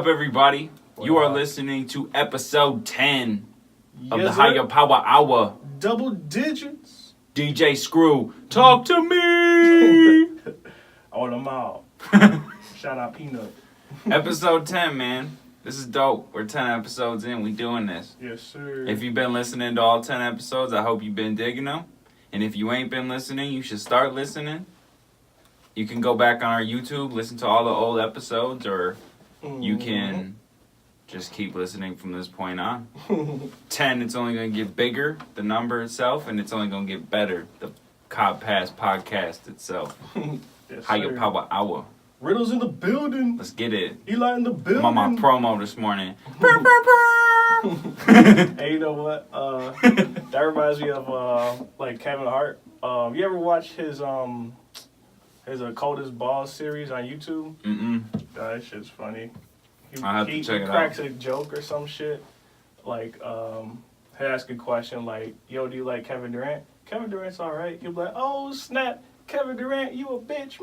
up, everybody? You are listening to episode 10 of the Higher Power Hour. Double digits. DJ Screw, talk to me! On them all. Shout out Peanut. Episode 10, man. This is dope. We're 10 episodes in. We doing this. Yes, sir. If you've been listening to all 10 episodes, I hope you've been digging them. And if you ain't been listening, you should start listening. You can go back on our YouTube, listen to all the old episodes, or you can just keep listening from this point on. 10, it's only going to get bigger, the number itself, and it's only going to get better, the Cobb Pass podcast itself. Yes, Higher Power Hour. Riddles in the building. Let's get it. Eli in the building. I'm on my promo this morning. Hey, you know what? That reminds me of like Kevin Hart. You ever watch his Coldest Balls series on YouTube? That shit's funny. I'll have to check it out. He cracks a joke or some shit. Like, he asks a question like, yo, do you like Kevin Durant? Kevin Durant's alright. He'll be like, oh, snap. Kevin Durant, you a bitch.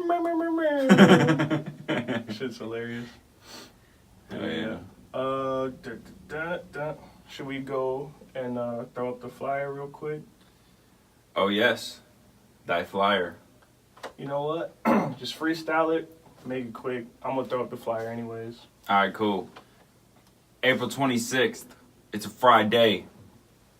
Shit's hilarious. Oh, yeah. Should we go and throw up the flyer real quick? Oh, yes. Die flyer. You know what? Just freestyle it. Make it quick. I'm going to throw up the flyer anyways. All right, cool. April 26th. It's a Friday.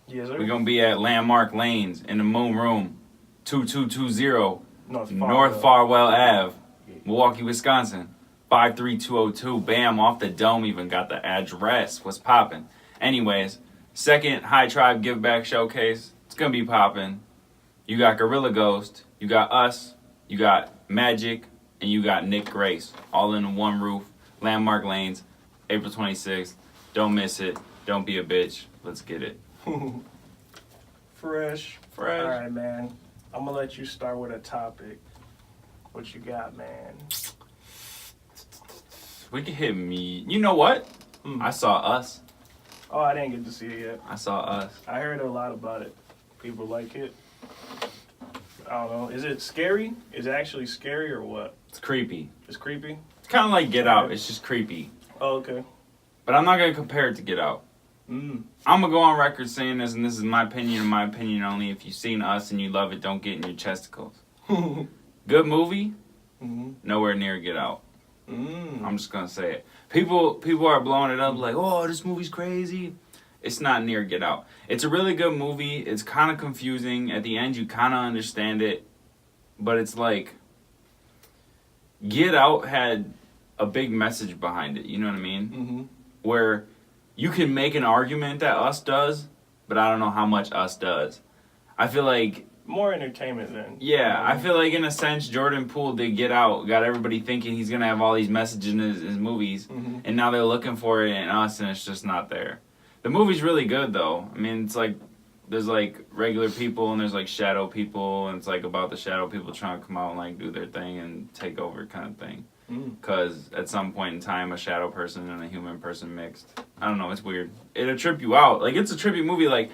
Yes, sir. We're going to be at Landmark Lanes in the Moon Room, 2220 North Farwell Ave, Milwaukee, Wisconsin, 53202. Bam, off the dome, even got the address. What's poppin'? Anyways, second High Tribe Give Back Showcase. It's going to be poppin'. You got Gorilla Ghost, you got us, you got Magic, and you got Nick Grace, all in one roof. Landmark Lanes, April 26th. Don't miss it. Don't be a bitch. Let's get it. Fresh. All right, man. I'm going to let you start with a topic. What you got, man? We can hit me. You know what? I saw Us. Oh, I didn't get to see it yet. I saw Us. I heard a lot about it. People like it. I don't know. Is it scary? Is it actually scary or what? It's creepy. It's creepy? It's kind of like Get Out. It's just creepy. Oh, okay. But I'm not going to compare it to Get Out. I'm going to go on record saying this, and this is my opinion and my opinion only. If you've seen Us and you love it, don't get in your chesticles. Good movie, nowhere near Get Out. I'm just going to say it. People are blowing it up like, oh, this movie's crazy. It's not near Get Out. It's a really good movie. It's kind of confusing. At the end, you kind of understand it. But it's like, Get Out had a big message behind it. You know what I mean? Where you can make an argument that Us does, but I don't know how much Us does. I feel like... More entertainment than... Yeah, I feel like in a sense, Jordan Poole did Get Out, got everybody thinking he's going to have all these messages in his movies, and now they're looking for it in Us, and it's just not there. The movie's really good, though. I mean, it's like, there's like regular people, and there's like shadow people, and it's like about the shadow people trying to come out and like do their thing and take over kind of thing. Because at some point in time, a shadow person and a human person mixed. I don't know, it's weird. It'll trip you out. Like, it's a trippy movie. Like,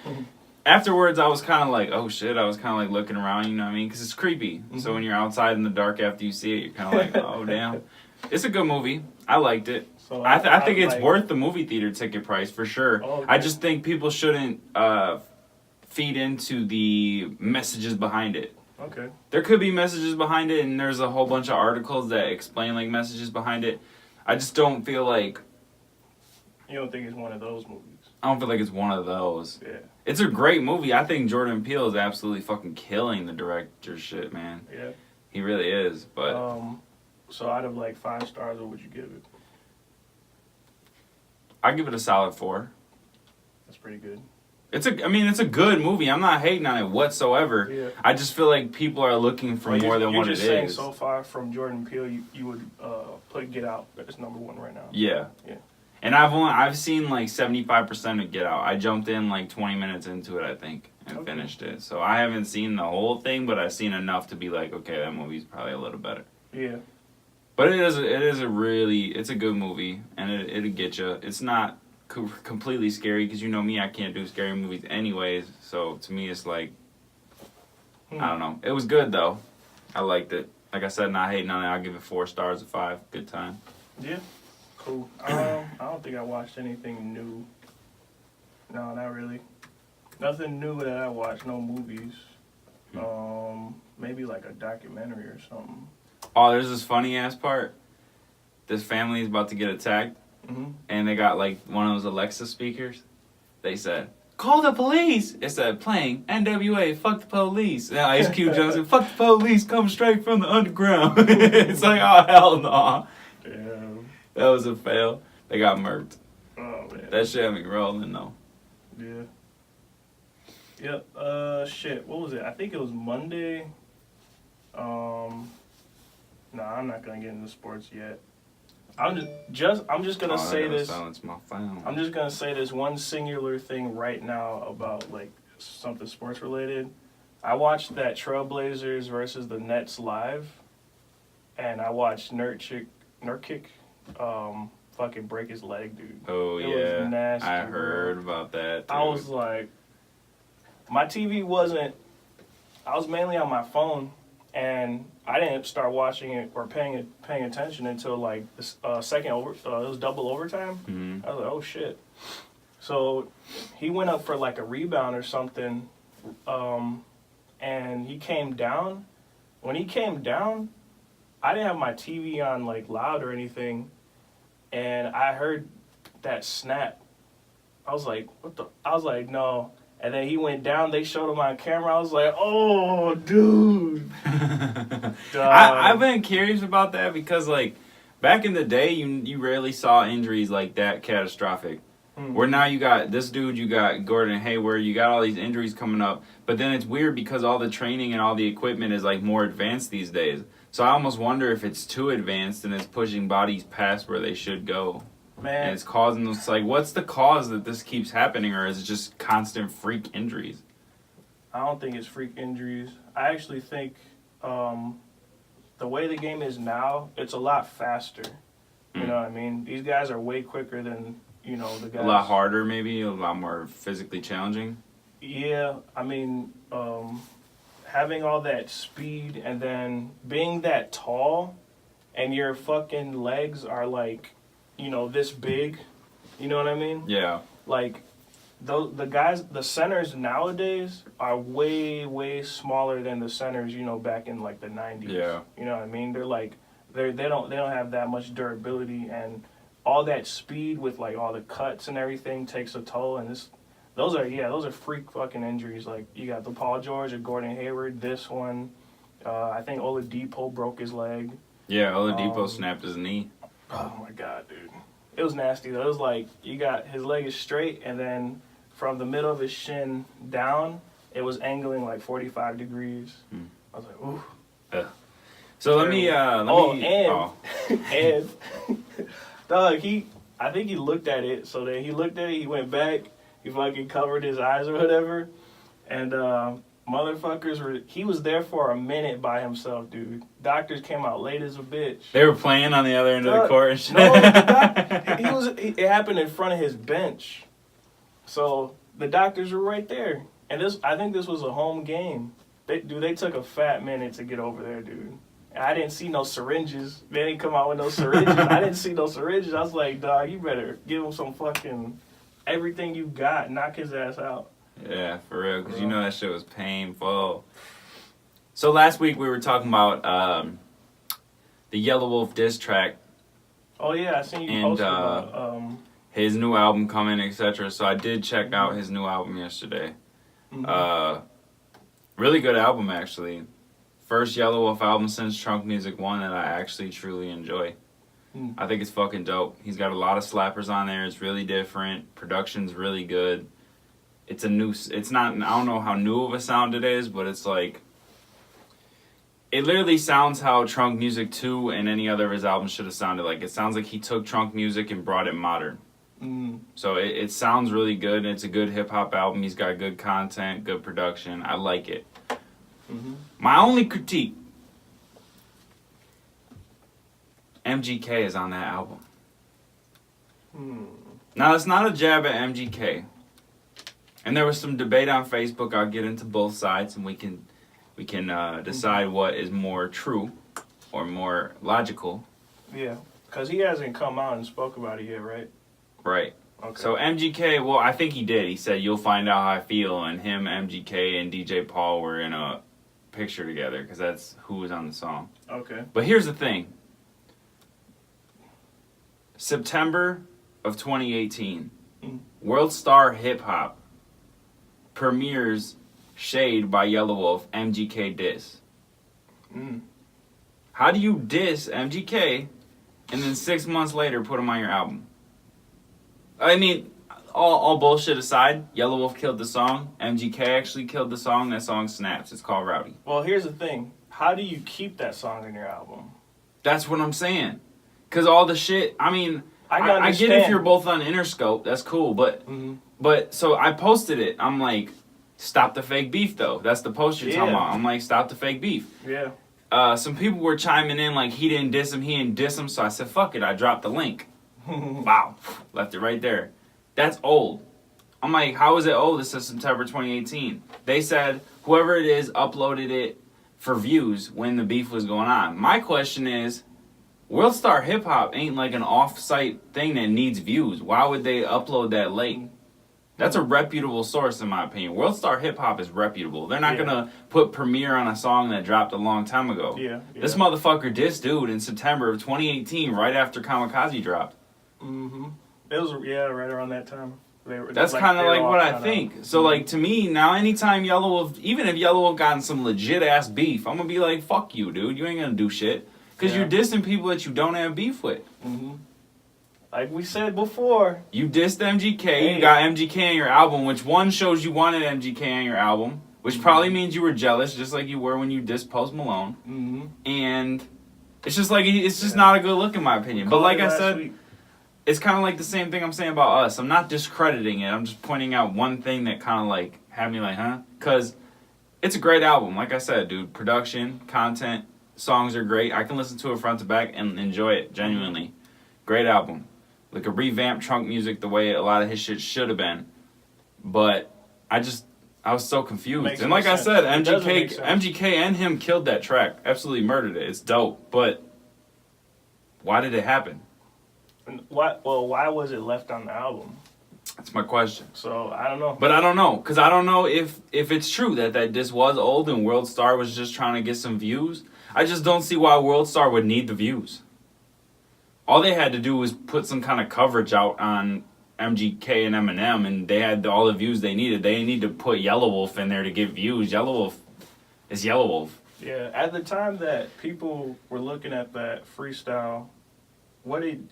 afterwards, I was kind of like, oh shit. I was kind of like looking around, you know what I mean? Because it's creepy. So when you're outside in the dark after you see it, you're kind of like, oh damn. It's a good movie. I liked it. So I think it's worth the movie theater ticket price for sure. Oh, okay. I just think people shouldn't feed into the messages behind it. Okay. There could be messages behind it, and there's a whole bunch of articles that explain like messages behind it. I just don't feel like... You don't think it's one of those movies? I don't feel like it's one of those. Yeah. It's a great movie. I think Jordan Peele is absolutely fucking killing the director shit, man. Yeah. He really is, but... So out of like 5 stars, what would you give it? I'd give it a solid 4. That's pretty good. It's a good movie. I'm not hating on it whatsoever. Yeah. I just feel like people are looking for more than what it is. You're just saying so far from Jordan Peele, you would put Get Out as number 1 right now. Yeah. Yeah. And I've seen like 75% of Get Out. I jumped in like 20 minutes into it, I think, and finished it. So I haven't seen the whole thing, but I've seen enough to be like, okay, that movie's probably a little better. Yeah. But it's a good movie, and it'll get you. It's not completely scary, because you know me, I can't do scary movies anyways, so to me it's like, I don't know. It was good though. I liked it. Like I said, not hating on it. I'll give it 4 stars of 5. Good time. Yeah. Cool. I don't think I watched anything new. No, not really. Nothing new that I watched. No movies. Maybe like a documentary or something. Oh, there's this funny ass part. This family is about to get attacked, and they got like one of those Alexa speakers. They said, "Call the police!" It said, "Playing NWA, fuck the police." And Ice Cube Johnson, "Fuck the police, come straight from the underground." It's like, oh hell no. Damn. That was a fail. They got murked. Oh man. That shit had me rolling though. Yeah. Yep. Shit. What was it? I think it was Monday. No, I'm not gonna get into sports yet. I'm just gonna say this. Silence my phone. I'm just gonna say this one singular thing right now about like something sports related. I watched that Trailblazers versus the Nets live, and I watched Nurkic fucking break his leg, dude. Oh it yeah, was nasty, I heard about that. Dude. I was like, my TV wasn't. I was mainly on my phone, and I didn't start watching it or paying attention until like the second over. It was double overtime. Mm-hmm. I was like, oh shit. So he went up for like a rebound or something, and he came down. When he came down, I didn't have my TV on like loud or anything, and I heard that snap. I was like, what the? I was like, no. And then he went down. They showed him on camera. I was like, "Oh, dude." I've been curious about that because, like, back in the day, you rarely saw injuries like that catastrophic. Where now you got this dude, you got Gordon Hayward, you got all these injuries coming up. But then it's weird because all the training and all the equipment is like more advanced these days. So I almost wonder if it's too advanced and it's pushing bodies past where they should go. Man. And it's causing this, like, what's the cause that this keeps happening, or is it just constant freak injuries? I don't think it's freak injuries. I actually think the way the game is now, it's a lot faster. You know what I mean? These guys are way quicker than, the guys. A lot harder, maybe? A lot more physically challenging? Yeah, I mean, having all that speed and then being that tall and your fucking legs are like, this big, you know what I mean? Yeah. Like, the centers nowadays are way, way smaller than the centers, back in like the 90s. Yeah. You know what I mean? They're like, they don't have that much durability, and all that speed with like all the cuts and everything takes a toll, and those are freak fucking injuries. Like, you got the Paul George or Gordon Hayward, this one, I think Oladipo broke his leg. Yeah, Oladipo snapped his knee. Oh my god, dude. It was nasty though. It was like you got his leg is straight, and then from the middle of his shin down, it was angling like 45 degrees. I was like, ooh. So let me and dog, I think he looked at it. So then he looked at it, he went back, he fucking covered his eyes or whatever, and he was there for a minute by himself, dude. Doctors came out late as a bitch. They were playing on the other end of the court and shit. No, it happened in front of his bench. So the doctors were right there. And I think this was a home game. They took a fat minute to get over there, dude. And I didn't see no syringes. They didn't come out with no syringes. I didn't see no syringes. I was like, dog, you better give him some fucking everything you got. Knock his ass out. Yeah, for real, because that shit was painful. So last week we were talking about the Yellow Wolf diss track. Oh yeah, I seen you posted about his new album coming, etc. So I did check out his new album yesterday. Really good album, actually. First Yellow Wolf album since Trunk Music 1 that I actually truly enjoy. I think it's fucking dope. He's got a lot of slappers on there. It's really different. Production's really good. It's not, I don't know how new of a sound it is, but it's like, it literally sounds how Trunk Music 2 and any other of his albums should have sounded like. It sounds like he took Trunk Music and brought it modern. So it sounds really good, and it's a good hip-hop album. He's got good content, good production. I like it. My only critique, MGK is on that album. Now, it's not a jab at MGK. And there was some debate on Facebook. I'll get into both sides, and we can decide what is more true or more logical. Yeah, because he hasn't come out and spoke about it yet, right? Right. Okay. So MGK, well, I think he did. He said, "You'll find out how I feel," and him, MGK, and DJ Paul were in a picture together because that's who was on the song. Okay. But here's the thing. September of 2018, World Star Hip Hop premieres Shade by Yellow Wolf, MGK diss. How do you diss MGK and then 6 months later put him on your album? I mean, all bullshit aside, Yellow Wolf killed the song. MGK actually killed the song. That song snaps. It's called Rowdy. Well, here's the thing. How do you keep that song in your album? That's what I'm saying. Because all the shit, I mean, I get if you're both on Interscope, that's cool. But so I posted it. I'm like, stop the fake beef, though. That's the post you're talking about. I'm like, stop the fake beef. Yeah. Some people were chiming in like, he didn't diss him, so I said, fuck it, I dropped the link. Wow. Left it right there. That's old. I'm like, how is it old? It says September 2018. They said whoever it is uploaded it for views when the beef was going on. My question is, World Star Hip Hop ain't like an off-site thing that needs views. Why would they upload that late? That's a reputable source, in my opinion. World Star Hip Hop is reputable. They're not gonna put Premiere on a song that dropped a long time ago. This motherfucker dissed dude in September of 2018, right after Kamikaze dropped. It was right around that time. That's kind of like what I think. So like to me now, anytime Yellow Wolf, even if Yellow Wolf got in some legit ass beef, I'm gonna be like, fuck you, dude. You ain't gonna do shit because you're dissing people that you don't have beef with. Like we said before, you dissed MGK. You got MGK on your album, which one shows you wanted MGK on your album, which probably means you were jealous, just like you were when you dissed Post Malone. And it's just like it's just not a good look in my opinion. But like I said. It's kind of like the same thing I'm saying about Us. I'm not discrediting it. I'm just pointing out one thing that kind of like had me like, huh? Because it's a great album. Like I said, dude, production, content, songs are great. I can listen to it front to back and enjoy it genuinely. Great album. Like a revamped Trunk music the way a lot of his shit should have been. But I was so confused. And like I said, MGK and him killed that track. Absolutely murdered it. It's dope. But why did it happen? Why was it left on the album? That's my question. So, I don't know. But I don't know, because I don't know if it's true that this was old and World Star was just trying to get some views. I just don't see why World Star would need the views. All they had to do was put some kind of coverage out on MGK and Eminem, and they had all the views they needed. They need to put Yellow Wolf in there to get views. Yellow Wolf is Yellow Wolf. Yeah, at the time that people were looking at that freestyle, what did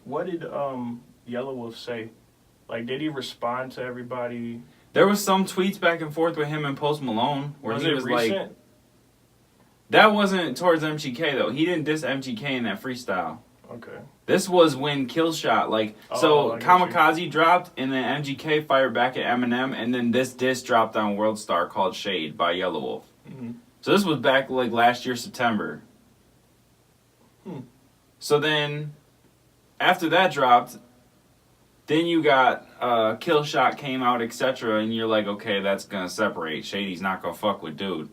Yellow Wolf say? Like, did he respond to everybody? There was some tweets back and forth with him and Post Malone where he was recent? like, that wasn't towards MGK though. He didn't diss MGK in that freestyle. Okay. This was when Killshot, Kamikaze dropped, and then MGK fired back at Eminem, and then this diss dropped on World Star called Shade by Yellow Wolf. So this was back like last year, September. So then after that dropped, then you got Killshot came out, etc., and you're like, okay, that's gonna separate. Shady's not gonna fuck with dude.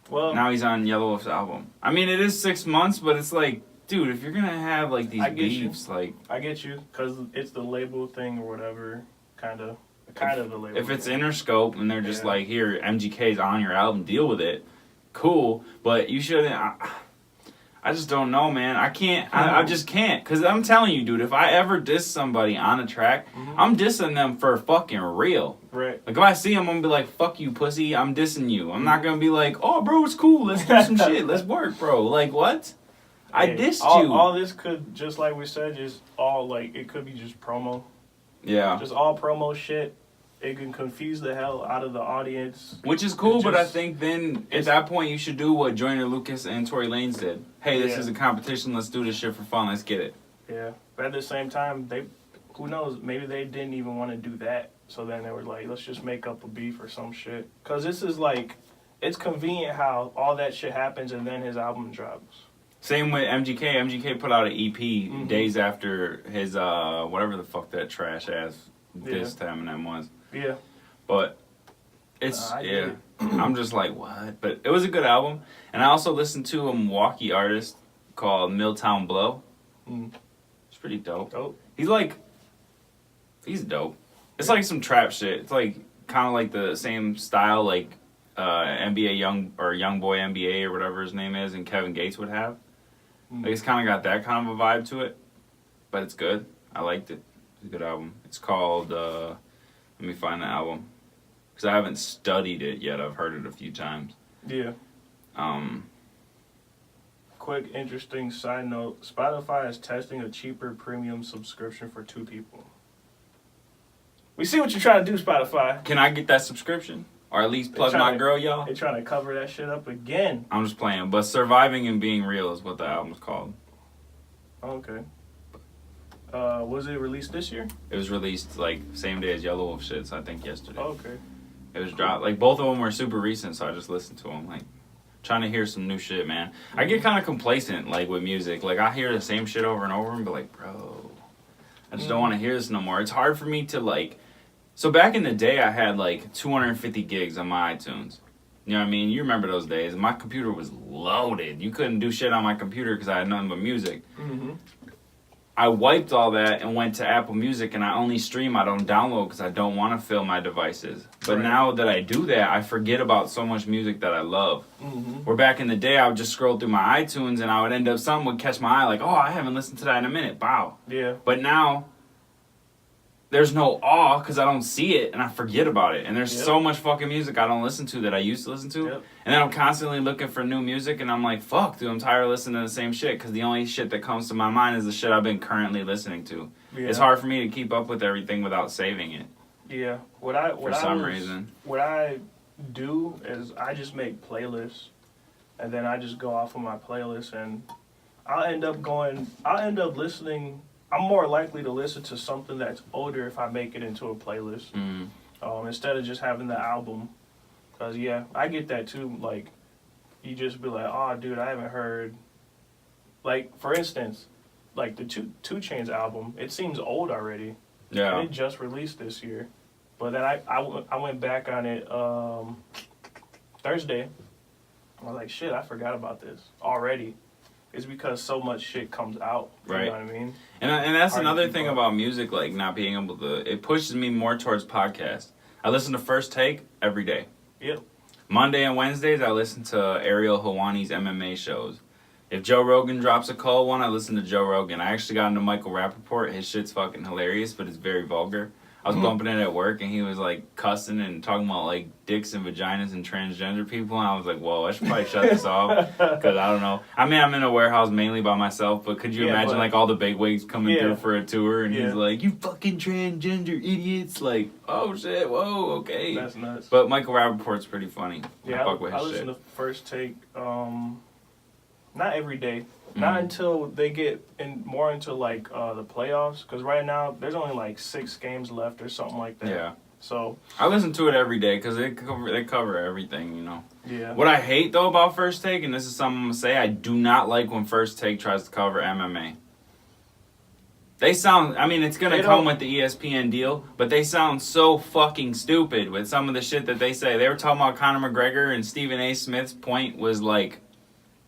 Well, now he's on Yellow Wolf's album. I mean, it is 6 months, but it's like, dude, if you're gonna have like these beefs, like I get you, because it's the label thing or whatever, kind of the label. If it's Interscope and they're just like, here, MGK's on your album, deal with it, cool. But you shouldn't. I just don't know, man. I can't. I just can't. Because I'm telling you, dude, if I ever diss somebody on a track, I'm dissing them for fucking real. Right. Like, if I see them, I'm going to be like, fuck you, pussy. I'm dissing you. I'm not going to be like, oh, bro, it's cool. Let's do some shit. Let's work, bro. Like, what? I dissed you. All this could, just like we said, just all, like, it could be just promo. Yeah. Just all promo shit. It can confuse the hell out of the audience. Which is cool, but I think then at that point you should do what Joyner Lucas and Tory Lanez did. Hey, this is a competition. Let's do this shit for fun. Let's get it. Yeah. But at the same time, who knows? Maybe they didn't even want to do that. So then they were like, let's just make up a beef or some shit. Because this is like, it's convenient how all that shit happens and then his album drops. Same with MGK. MGK put out an EP days after his, whatever the fuck that trash ass diss to Eminem was. Yeah. But it's, I'm just like, what? But it was a good album. And I also listened to a Milwaukee artist called Milltown Blow. It's pretty dope. He's like He's dope. It's like some trap shit. It's like kind of like the same style like NBA young boy NBA or whatever his name is, and Kevin Gates would have. Like it's kind of got that kind of a vibe to it, but it's good. I liked it. It's a good album. It's called. Let me find the album because I haven't studied it yet. I've heard it a few times. Yeah. Quick, interesting side note: Spotify is testing a cheaper premium subscription for 2 people. We see what you're trying to do, Spotify. Can I get that subscription? Or at least plug my girl, y'all? They're trying to cover that shit up again. I'm just playing. But Surviving and Being Real is what the album's called. Okay. Was it released this year? It was released, like, same day as Yellow Wolf shit, so I think yesterday. Okay. It was dropped. Like, both of them were super recent, so I just listened to them. Like, trying to hear some new shit, man. I get kind of complacent, like, with music. Like, I hear the same shit over and over and be like, bro, I just don't want to hear this no more. It's hard for me to, like... So back in the day, I had like 250 gigs on my iTunes. You know what I mean? You remember those days. My computer was loaded. You couldn't do shit on my computer because I had nothing but music. Mm-hmm. I wiped all that and went to Apple Music, and I only stream. I don't download because I don't want to fill my devices. But now that I do that, I forget about so much music that I love. Mm-hmm. Where back in the day, I would just scroll through my iTunes, and I would end up, something would catch my eye, like, oh, I haven't listened to that in a minute. Wow. Yeah. But now... there's no awe because I don't see it and I forget about it. And there's so much fucking music I don't listen to that I used to listen to. Yep. And then I'm constantly looking for new music and I'm like, fuck, dude, I'm tired of listening to the same shit because the only shit that comes to my mind is the shit I've been currently listening to. Yeah. It's hard for me to keep up with everything without saving it. Yeah. What I do is I just make playlists and then I just go off of my playlist and I'll end up listening. I'm more likely to listen to something that's older if I make it into a playlist instead of just having the album. Because, yeah, I get that too. Like, you just be like, oh, dude, I haven't heard. Like, for instance, like the 2 Chainz album, it seems old already. Yeah. And it just released this year. But then I went back on it Thursday. I was like, shit, I forgot about this already. It's because so much shit comes out. You know what I mean? And that's another thing about music, like not being able to... It pushes me more towards podcasts. I listen to First Take every day. Yep. Monday and Wednesdays, I listen to Ariel Helwani's MMA shows. If Joe Rogan drops a cold one, I listen to Joe Rogan. I actually got into Michael Rappaport. His shit's fucking hilarious, but it's very vulgar. I was bumping it at work, and he was, like, cussing and talking about, like, dicks and vaginas and transgender people, and I was like, whoa, I should probably shut this off, because I don't know. I mean, I'm in a warehouse mainly by myself, but could you imagine, like, all the bigwigs coming through for a tour, and he's like, you fucking transgender idiots, like, oh, shit, whoa, okay. That's nuts. But Michael Rappaport's pretty funny. Yeah, I listen to First Take, not every day. Not until they get more into like the playoffs, because right now there's only like 6 games left or something like that. Yeah. So I listen to it every day because they cover everything, you know. Yeah. What I hate though about First Take, and this is something I'm gonna say, I do not like when First Take tries to cover MMA. They sound, I mean, it's gonna come with the ESPN deal, but they sound so fucking stupid with some of the shit that they say. They were talking about Conor McGregor, and Stephen A. Smith's point was like,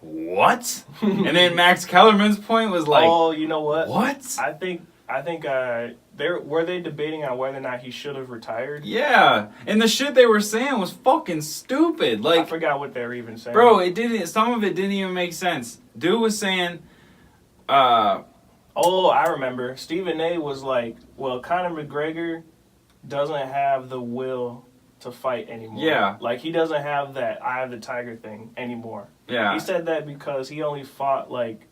what? And then Max Kellerman's point was like, oh, you know what? What? I think were they debating on whether or not he should have retired? Yeah, and the shit they were saying was fucking stupid. Like, I forgot what they were even saying. Bro, some of it didn't even make sense. Dude was saying, oh, I remember. Stephen A. was like, well, Conor McGregor doesn't have the will to fight anymore. Yeah. Like, he doesn't have that Eye of the Tiger thing anymore. Yeah. He said that because he only fought, like,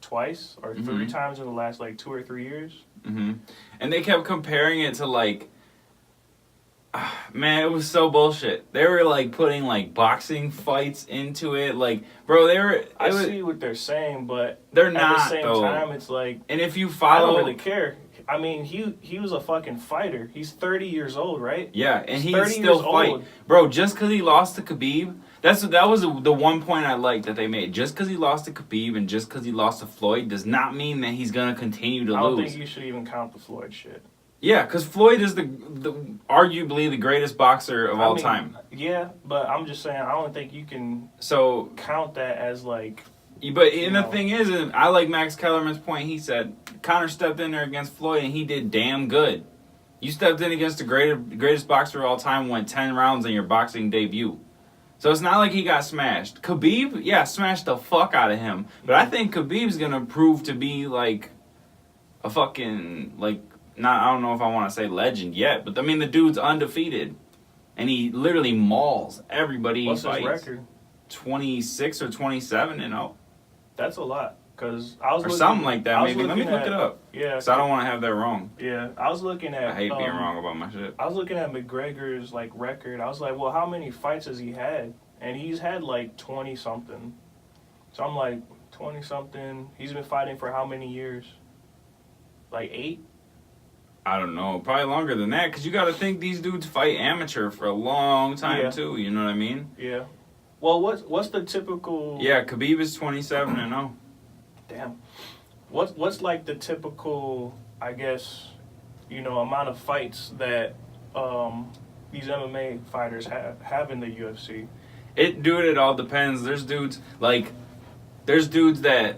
twice or 3 times in the last, like, 2 or 3 years. Mm-hmm. And they kept comparing it to, like, man, it was so bullshit. They were, like, putting, like, boxing fights into it. Like, bro, I see what they're saying, but they're not, at the same time, it's like... And if you follow... I don't really care. I mean, he was a fucking fighter. He's 30 years old, right? Yeah, and he still fight. Old. Bro, just because he lost to Khabib, that was the one point I liked that they made. Just because he lost to Khabib and just because he lost to Floyd does not mean that he's going to continue to lose. I don't think you should even count the Floyd shit. Yeah, because Floyd is the arguably the greatest boxer of all time. Yeah, but I'm just saying, I don't think you can count that as like... But the thing is, I like Max Kellerman's point. He said Conor stepped in there against Floyd and he did damn good. You stepped in against the greatest boxer of all time, went 10 rounds in your boxing debut. So it's not like he got smashed. Khabib, yeah, smashed the fuck out of him. But I think Khabib's gonna prove to be like a fucking not. I don't know if I want to say legend yet, but I mean the dude's undefeated, and he literally mauls everybody he fights. What's his record? 26 or 27-0. That's a lot. Cause I was or something like that. Maybe let me look it up. Yeah. So I don't want to have that wrong. Yeah, I was looking at. I hate being wrong about my shit. I was looking at McGregor's like record. I was like, well, how many fights has he had? And he's had like 20 something. So I'm like 20 something. He's been fighting for how many years? Like 8. I don't know, probably longer than that. Cause you got to think these dudes fight amateur for a long time too. You know what I mean? Yeah. Well, what's the typical? Yeah, Khabib is 27-0. Damn. What's like the typical, I guess, amount of fights that these MMA fighters have in the UFC? It all depends. There's dudes that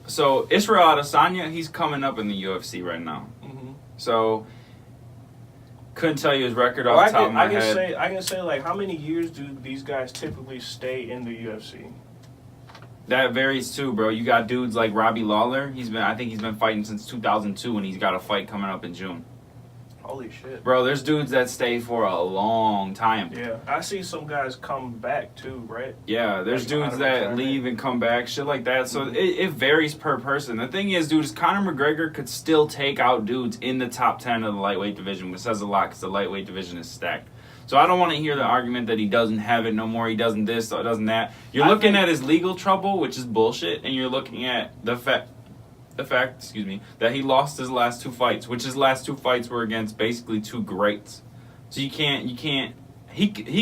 so Israel Adesanya, he's coming up in the UFC right now. Mm-hmm. So couldn't tell you his record off the top of my head. I can say like how many years do these guys typically stay in the UFC? That varies too, bro. You got dudes like Robbie Lawler. I think he's been fighting since 2002, and he's got a fight coming up in June. Holy shit, bro! There's dudes that stay for a long time. Yeah, I see some guys come back too, right? Yeah, there's dudes that leave and come back, shit like that. So it varies per person. The thing is, dude, Conor McGregor could still take out dudes in the top 10 of the lightweight division, which says a lot because the lightweight division is stacked. So I don't want to hear the argument that he doesn't have it no more, he doesn't this, or doesn't that. You're looking at his legal trouble, which is bullshit, and you're looking at the fact, that he lost his last 2 fights, which his last 2 fights were against basically 2 greats. So he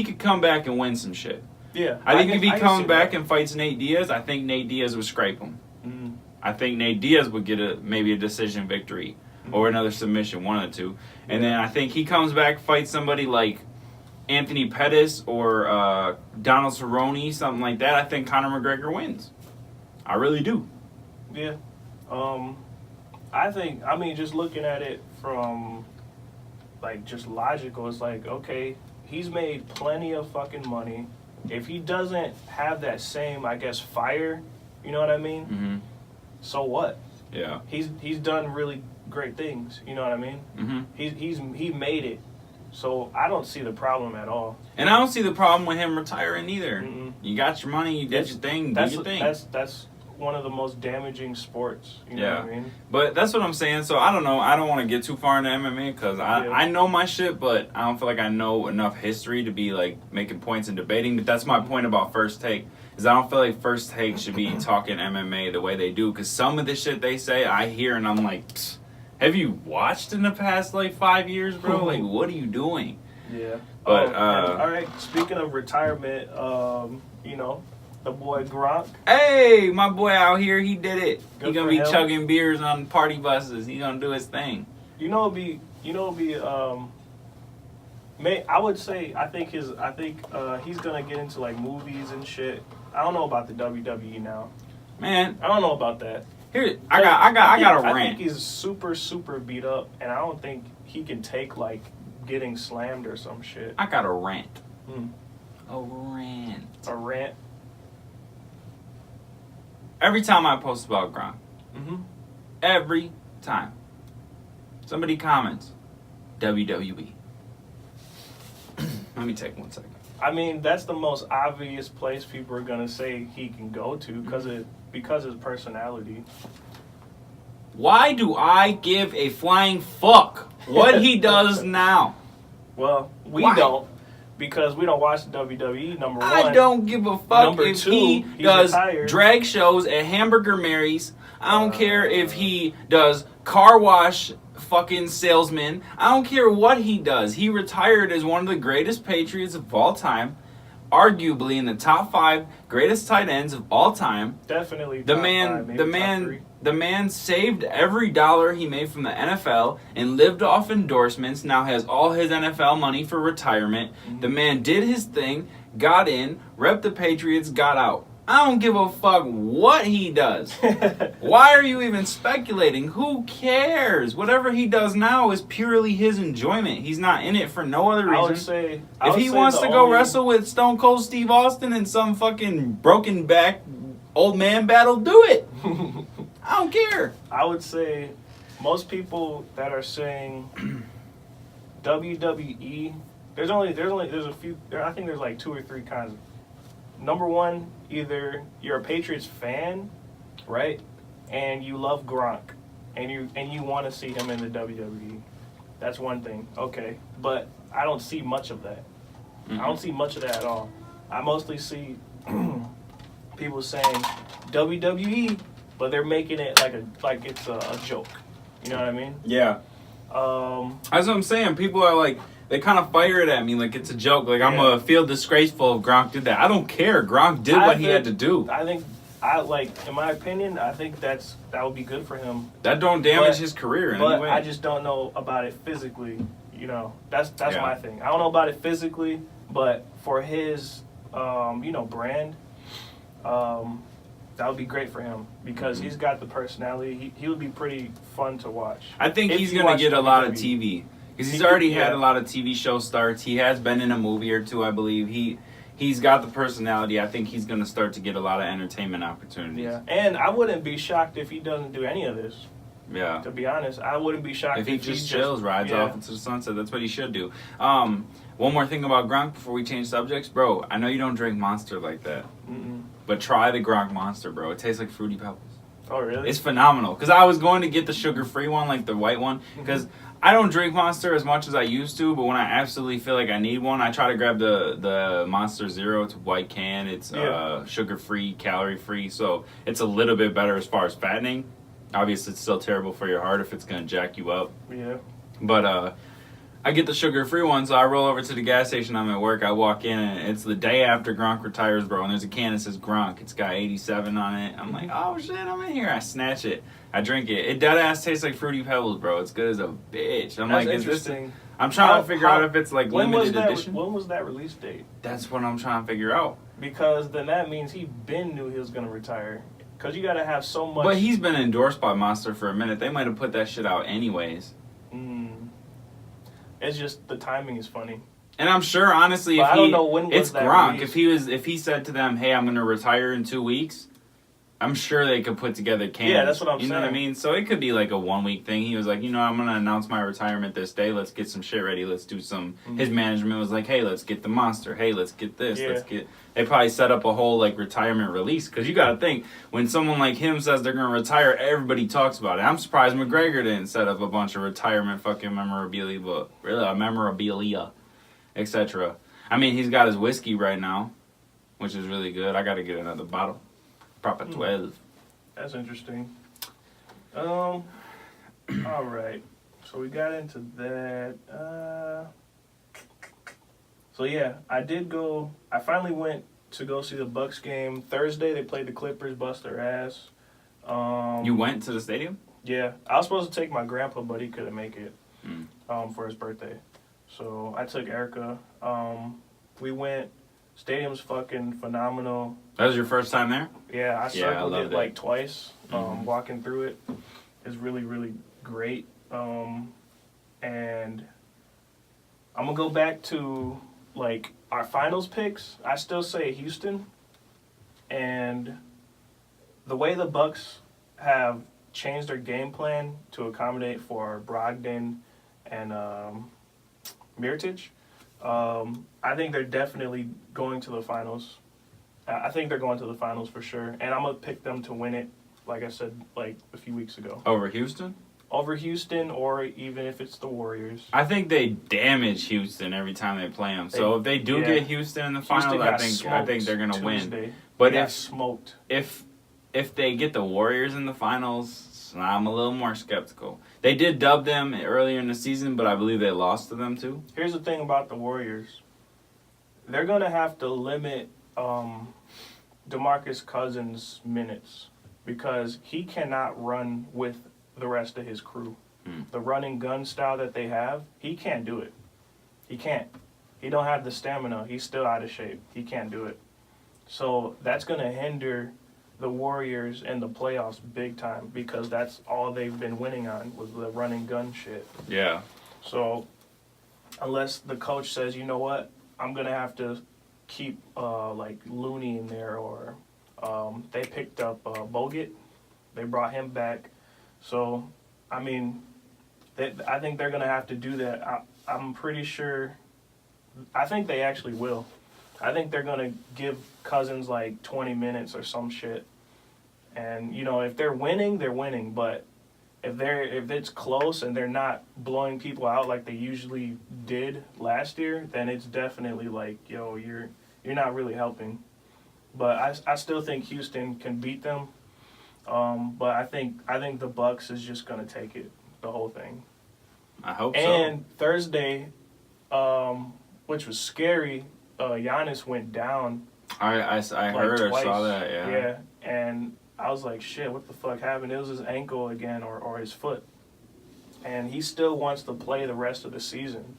could come back and win some shit. Yeah. I think if he comes back and fights Nate Diaz, I think Nate Diaz would scrape him. Mm-hmm. I think Nate Diaz would get maybe a decision victory or another submission, one of the two. And then I think he comes back, fights somebody like Anthony Pettis or Donald Cerrone, something like that. I think Conor McGregor wins. I really do. Yeah. Just looking at it from, like, just logical, it's like, okay, he's made plenty of fucking money. If he doesn't have that same, I guess, fire, you know what I mean? Mm-hmm. So what? Yeah. He's done really great things, you know what I mean? Mm-hmm. He made it. So I don't see the problem at all. And I don't see the problem with him retiring either. Mm-mm. You got your money, you did your thing, do your thing. That's one of the most damaging sports, you know what I mean? But that's what I'm saying. So I don't know. I don't want to get too far into MMA because I know my shit, but I don't feel like I know enough history to be like making points and debating. But that's my point about First Take is I don't feel like First Take should be talking MMA the way they do because some of the shit they say I hear and I'm like, have you watched in the past like 5 years, bro? Like, what are you doing? Yeah. But all right. Speaking of retirement, the boy Gronk. Hey, my boy out here, he did it. He gonna be him. chugging beers on party buses. He gonna do his thing. I would say I think he's gonna get into like movies and shit. I don't know about the WWE now. Man, I don't know about that. Here, I got a rant. I think he's super, super beat up, and I don't think he can take like getting slammed or some shit. I got a rant. A rant. Every time I post about Gronk, Mm-hmm. every time, somebody comments, WWE. Let me take 1 second. I mean, that's the most obvious place people are gonna say he can go to because his personality. Why do I give a flying fuck what he does now? Well, we Why? don't. Because we don't watch the WWE, number one. I don't give a fuck Number if two, he he's does retired. drag shows at Hamburger Mary's. I don't care if he does car wash fucking salesman. I don't care what he does. He retired as one of the greatest Patriots of all time. Arguably in the top 5 greatest tight ends of all time. Definitely The top man, five, maybe the top man, three. the man saved every dollar he made from the NFL and lived off endorsements. Now has all his NFL money for retirement. Mm-hmm. The man did his thing, got in, repped the Patriots, got out. I don't give a fuck what he does. Why are you even speculating? Who cares? Whatever he does now is purely his enjoyment. He's not in it for no other reason. If he wants to go wrestle with Stone Cold Steve Austin in some fucking broken back old man battle, do it. I don't care. I would say most people that are saying WWE, there's a few. I think there's like 2 or 3 kinds. Number one, either you're a Patriots fan, right, and you love Gronk, and you want to see him in the WWE. That's one thing. Okay, but I don't see much of that. I don't see much of that at all. I mostly see people saying WWE, but they're making it like it's a joke. You know what I mean? Yeah. That's what I'm saying. People are like, they kind of fire it at me like it's a joke. Like, I'm going to feel disgraceful if Gronk did that. I don't care. Gronk did what he had to do. I think, in my opinion, I think that would be good for him. That don't damage his career in any way. I just don't know about it physically. You know, that's my thing. I don't know about it physically, but for his, brand, that would be great for him because he's got the personality. He would be pretty fun to watch. I think he's going to get a lot of TV. Because he's already had a lot of TV show starts. He has been in a movie or 2, I believe. He's got the personality. I think he's going to start to get a lot of entertainment opportunities. Yeah, and I wouldn't be shocked if he doesn't do any of this. Yeah. To be honest, I wouldn't be shocked if he just chills, rides off into the sunset. That's what he should do. One more thing about Gronk before we change subjects. Bro, I know you don't drink Monster like that. But try the Gronk Monster, bro. It tastes like Fruity Pebbles. Oh, really? It's phenomenal. Because I was going to get the sugar-free one, like the white one. Because I don't drink Monster as much as I used to, but when I absolutely feel like I need one, I try to grab the Monster Zero. It's a white can. It's sugar-free, calorie-free, so it's a little bit better as far as fattening. Obviously, it's still terrible for your heart if it's going to jack you up. Yeah. But I get the sugar-free one, so I roll over to the gas station. I'm at work. I walk in, and it's the day after Gronk retires, bro, and there's a can that says Gronk. It's got 87 on it. I'm like, oh, shit, I'm in here. I snatch it. I drink it. It dead-ass tastes like Fruity Pebbles, bro. It's good as a bitch. I'm That's like, is this... interesting. I'm trying to figure out if it's, like, limited edition. When was that release date? That's what I'm trying to figure out. Because then that means he knew he was going to retire. Because you got to have so much... But he's been endorsed by Monster for a minute. They might have put that shit out anyways. It's just the timing is funny. And I'm sure, honestly, but I don't know when it's that Gronk. release. If he said to them, "Hey, I'm going to retire in 2 weeks," I'm sure they could put together cans. Yeah, that's what I'm saying. You know what I mean? So it could be like a 1 week thing. He was like, I'm going to announce my retirement this day. Let's get some shit ready. Let's do some. His management was like, "Hey, let's get the Monster. Hey, let's get this. Yeah. They probably set up a whole like retirement release because you got to think when someone like him says they're going to retire, everybody talks about it. I'm surprised McGregor didn't set up a bunch of retirement fucking memorabilia, but really memorabilia, etc. I mean, he's got his whiskey right now, which is really good. I got to get another bottle. Proper 12. That's interesting. All right. So we got into that. So yeah, I finally went to go see the Bucks game. Thursday they played the Clippers, bust their ass. You went to the stadium? Yeah. I was supposed to take my grandpa, but he couldn't make it for his birthday. So I took Erica. We went. Stadium's fucking phenomenal. That was your first time there? Yeah, I circled it like twice. Mm-hmm. Walking through it is really, really great. And I'm gonna go back to like our finals picks. I still say Houston. And the way the Bucks have changed their game plan to accommodate for Brogdon and Mirotic, I think they're definitely going to the finals. I think they're going to the finals for sure. And I'm going to pick them to win it, like I said, like a few weeks ago. Over Houston? Over Houston, or even if it's the Warriors. I think they damage Houston every time they play them. So if they do get Houston in the finals, I think they're going to win. But if they get the Warriors in the finals, I'm a little more skeptical. They did dub them earlier in the season, but I believe they lost to them too. Here's the thing about the Warriors. They're going to have to limit DeMarcus Cousins' minutes because he cannot run with the rest of his crew. The run and gun style that they have, he can't do it. He can't. He don't have the stamina. He's still out of shape. He can't do it. So that's going to hinder the Warriors in the playoffs big time because that's all they've been winning on was the run and gun shit. Yeah. So unless the coach says, you know what, I'm going to have to keep like Looney in there, or they picked up Bogut. They brought him back. So, I mean, I think they're going to have to do that. I'm pretty sure. I think they actually will. I think they're going to give Cousins like 20 minutes or some shit. And, you know, if they're winning, they're winning. But if it's close and they're not blowing people out like they usually did last year, then it's definitely like, yo, you're not really helping. But I still think Houston can beat them. But I think the Bucks is just going to take it, the whole thing. I hope so. And Thursday, which was scary, Giannis went down. I heard or twice. saw that, yeah. Yeah, and I was like, shit, what the fuck happened? It was his ankle again or his foot. And he still wants to play the rest of the season.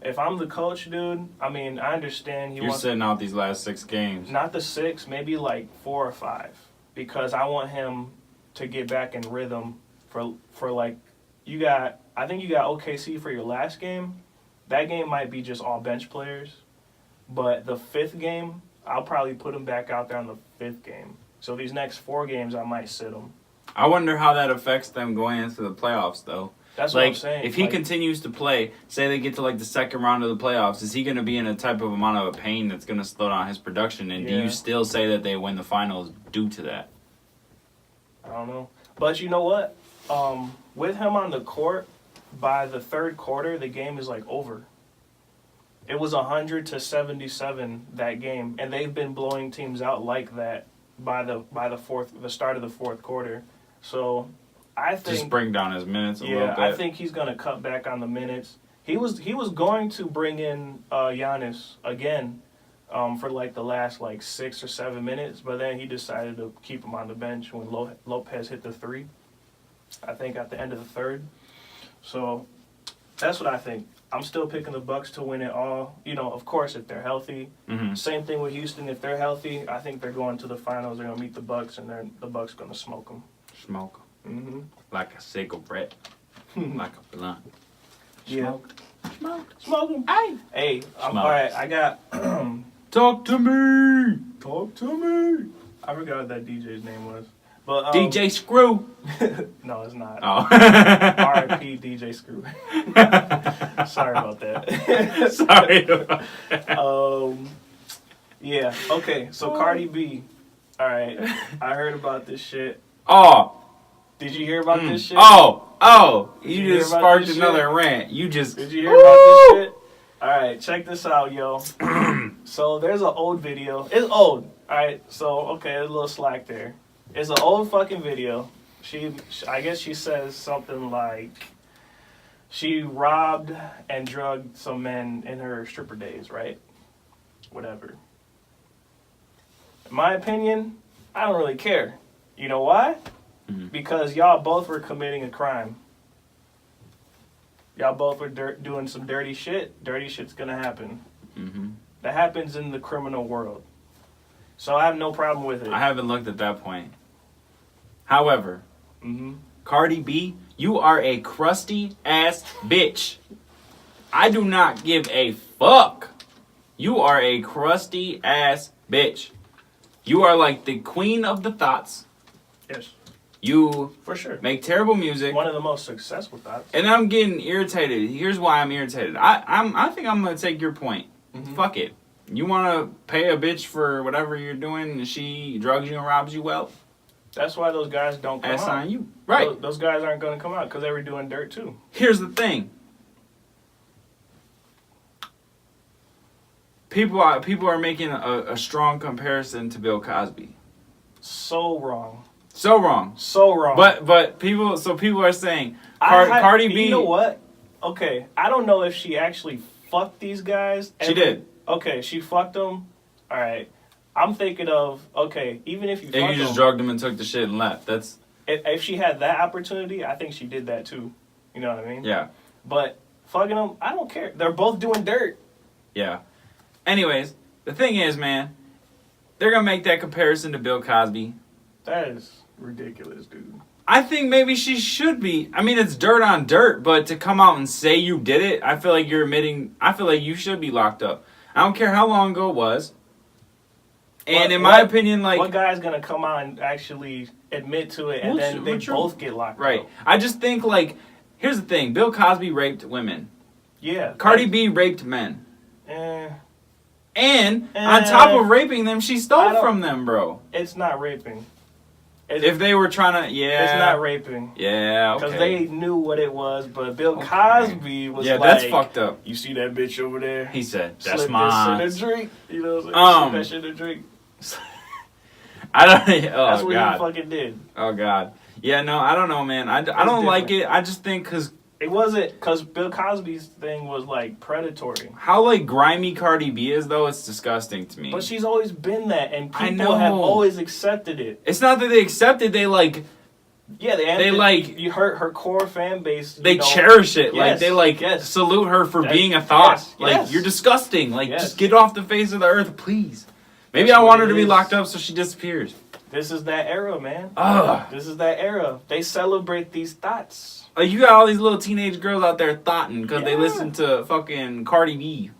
If I'm the coach, dude, I mean, I understand You're sitting out these last 6 games. Not the 6, maybe like 4 or 5. Because I want him to get back in rhythm for like, I think you got OKC for your last game. That game might be just all bench players. But the 5th game, I'll probably put him back out there on the 5th game. So these next 4 games, I might sit him. I wonder how that affects them going into the playoffs, though. That's what I'm saying. If he continues to play, say they get to like the second round of the playoffs, is he going to be in a type of amount of pain that's going to slow down his production? And do you still say that they win the finals due to that? I don't know. But you know what? With him on the court, by the 3rd quarter, the game is like over. It was 100-77 that game, and they've been blowing teams out like that by the start of the 4th quarter. So I think just bring down his minutes a little bit. I think he's gonna cut back on the minutes. He was going to bring in Giannis again for like the last like 6 or 7 minutes, but then he decided to keep him on the bench when Lopez hit the 3. I think at the end of the 3rd. So that's what I think. I'm still picking the Bucks to win it all. You know, of course, if they're healthy. Mm-hmm. Same thing with Houston. If they're healthy, I think they're going to the finals. They're gonna meet the Bucks, and the Bucks gonna smoke them. Smoke. Mm-hmm. Like a cigarette. Like a blunt. Smoke. Yeah. Smoke them. Hey, all right. I got. Talk to me. Talk to me. I forgot what that DJ's name was. But DJ Screw. No, it's not. Oh. R.I.P. DJ Screw. Sorry about that. Sorry about that. Yeah. Okay. So Cardi B. All right. I heard about this shit. Oh. Did you hear about this shit? Oh. You just sparked another rant. Did you hear about this shit? All right. Check this out, yo. So there's an old video. It's old. All right. So okay, there's a little slack there. It's an old fucking video. I guess she says something like she robbed and drugged some men in her stripper days, right? Whatever. In my opinion, I don't really care. You know why? Mm-hmm. Because y'all both were committing a crime. Y'all both were doing some dirty shit. Dirty shit's gonna happen. Mm-hmm. That happens in the criminal world. So I have no problem with it. I haven't looked at that point. However, Cardi B, you are a crusty ass bitch. I do not give a fuck. You are a crusty ass bitch. You are like the queen of the thoughts. Yes. You for sure make terrible music. One of the most successful thoughts. And I'm getting irritated. Here's why I'm irritated. I think I'm gonna take your point. Mm-hmm. Fuck it. You wanna pay a bitch for whatever you're doing and she drugs you and robs you? Well, that's why those guys don't come out. On you. Right. Those guys aren't going to come out because they were doing dirt too. Here's the thing. People are making a strong comparison to Bill Cosby. So wrong. So wrong. So wrong. But people are saying Cardi B. You know what? Okay, I don't know if she actually fucked these guys. She did. Okay, she fucked them. All right. I'm thinking of, okay, even if you fucked them. And you just drugged them and took the shit and left. That's... If she had that opportunity, I think she did that too. You know what I mean? Yeah. But fucking them, I don't care. They're both doing dirt. Yeah. Anyways, the thing is, man, they're gonna make that comparison to Bill Cosby. That is ridiculous, dude. I think maybe she should be. I mean, it's dirt on dirt, but to come out and say you did it, I feel like you're admitting. I feel like you should be locked up. I don't care how long ago it was. And in my opinion, like, what guy's gonna come out and actually admit to it, and then they both get locked up? Right. I just think, like, here's the thing: Bill Cosby raped women. Yeah. Cardi B raped men. Eh. And on top of raping them, she stole from them, bro. It's not raping. If they were trying to, yeah. It's not raping. Yeah, okay. Because they knew what it was, but Bill Cosby was like... Yeah, that's fucked up. You see that bitch over there? He said, that's Slip mine. this in a drink. You know what I'm saying? Slip that shit in a drink. I don't... Oh, that's what God. he fucking did. Oh, God. Yeah, no, I don't know, man. I don't like it. I just think because... It wasn't... Because Bill Cosby's thing was, like, predatory. How, like, grimy Cardi B is, though, it's disgusting to me. But she's always been that, and people have always accepted it. It's not that they accepted, they, like... Yeah, they like... You hurt her core fan base. They cherish it. Yes, like, they, like, salute her for being a thought. Yes, like, you're disgusting. Like, just get off the face of the earth, please. Maybe I want her to be locked up so she disappears. This is that era, man. Ugh. This is that era. They celebrate these thoughts. Like, you got all these little teenage girls out there thoughting because they listen to fucking Cardi B.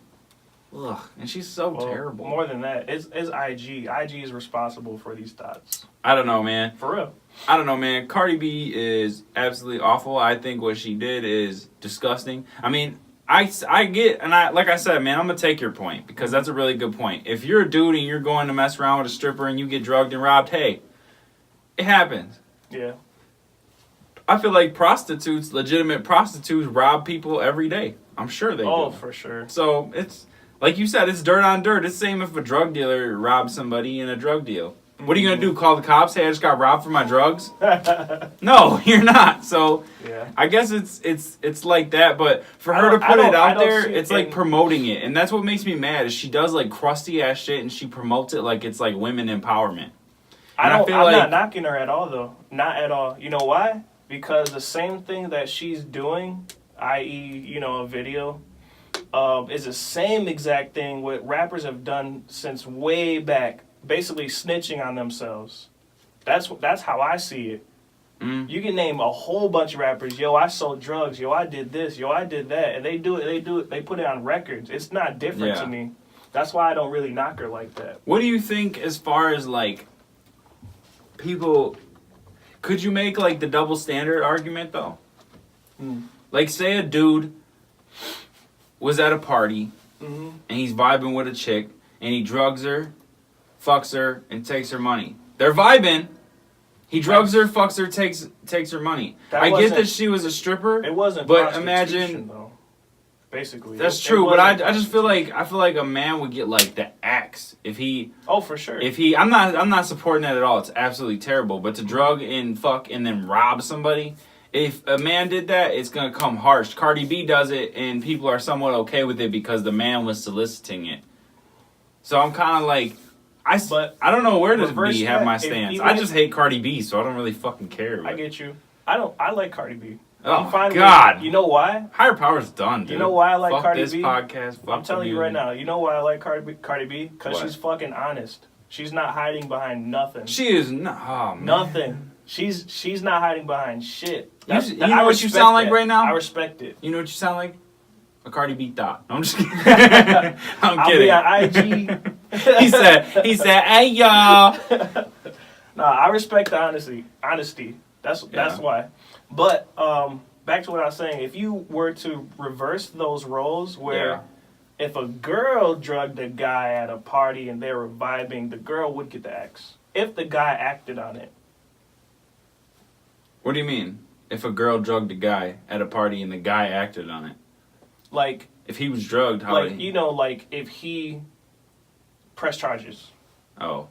Ugh, and she's so terrible. More than that, it's IG. IG is responsible for these thoughts. I don't know, man. For real. I don't know, man. Cardi B is absolutely awful. I think what she did is disgusting. I mean, I get, and like I said, man, I'm going to take your point because that's a really good point. If you're a dude and you're going to mess around with a stripper and you get drugged and robbed, hey, it happens. Yeah. I feel like prostitutes, legitimate prostitutes, rob people every day. I'm sure they do. Oh, for sure. So it's, like you said, it's dirt on dirt. It's the same if a drug dealer robs somebody in a drug deal. What are you going to do, call the cops? Hey, I just got robbed for my drugs? No, you're not. So yeah. I guess it's like that. But for her to put it out there, it's like promoting it. And that's what makes me mad is she does like crusty ass shit and she promotes it like it's like women empowerment. I'm not knocking her at all, though. Not at all. You know why? Because the same thing that she's doing, i.e., a video, is the same exact thing what rappers have done since way back, basically snitching on themselves. That's how I see it. Mm. You can name a whole bunch of rappers. Yo, I sold drugs. Yo, I did this. Yo, I did that. And they do it. They put it on records. It's not different to me. That's why I don't really knock her like that. What do you think as far as, like, people... Could you make, like, the double standard argument, though? Mm. Like, say a dude was at a party, and he's vibing with a chick, and he drugs her, fucks her, and takes her money. They're vibing. He drugs her, fucks her, takes her money. I get that she was a stripper. It wasn't but imagine, though. Basically. That's true, but I just feel like a man would get like the axe if he. Oh, for sure. If he, I'm not supporting that at all. It's absolutely terrible. But to drug and fuck and then rob somebody, if a man did that, it's gonna come harsh. Cardi B does it, and people are somewhat okay with it because the man was soliciting it. So I'm kind of like, I don't know where to have my stance. I just hate Cardi B, so I don't really fucking care. I get you. I like Cardi B. Oh, God. You know why? Higher Power's done, dude. You know why I like Cardi B? Podcast. I'm telling you right now. You know why I like Cardi B? Because she's fucking honest. She's not hiding behind nothing. She is not. Oh, man. Nothing. She's not hiding behind shit. You know what you sound like right now? I respect it. You know what you sound like? A Cardi B thought. I'm just kidding. I'm kidding. I'll be on IG. he said, hey, y'all. Nah, I respect the honesty. That's why. But back to what I was saying, if you were to reverse those roles where if a girl drugged a guy at a party and they were vibing, the girl would get the axe. If the guy acted on it. What do you mean? If a girl drugged a guy at a party and the guy acted on it? Like... If he was drugged, how would he... like if he pressed charges. Oh.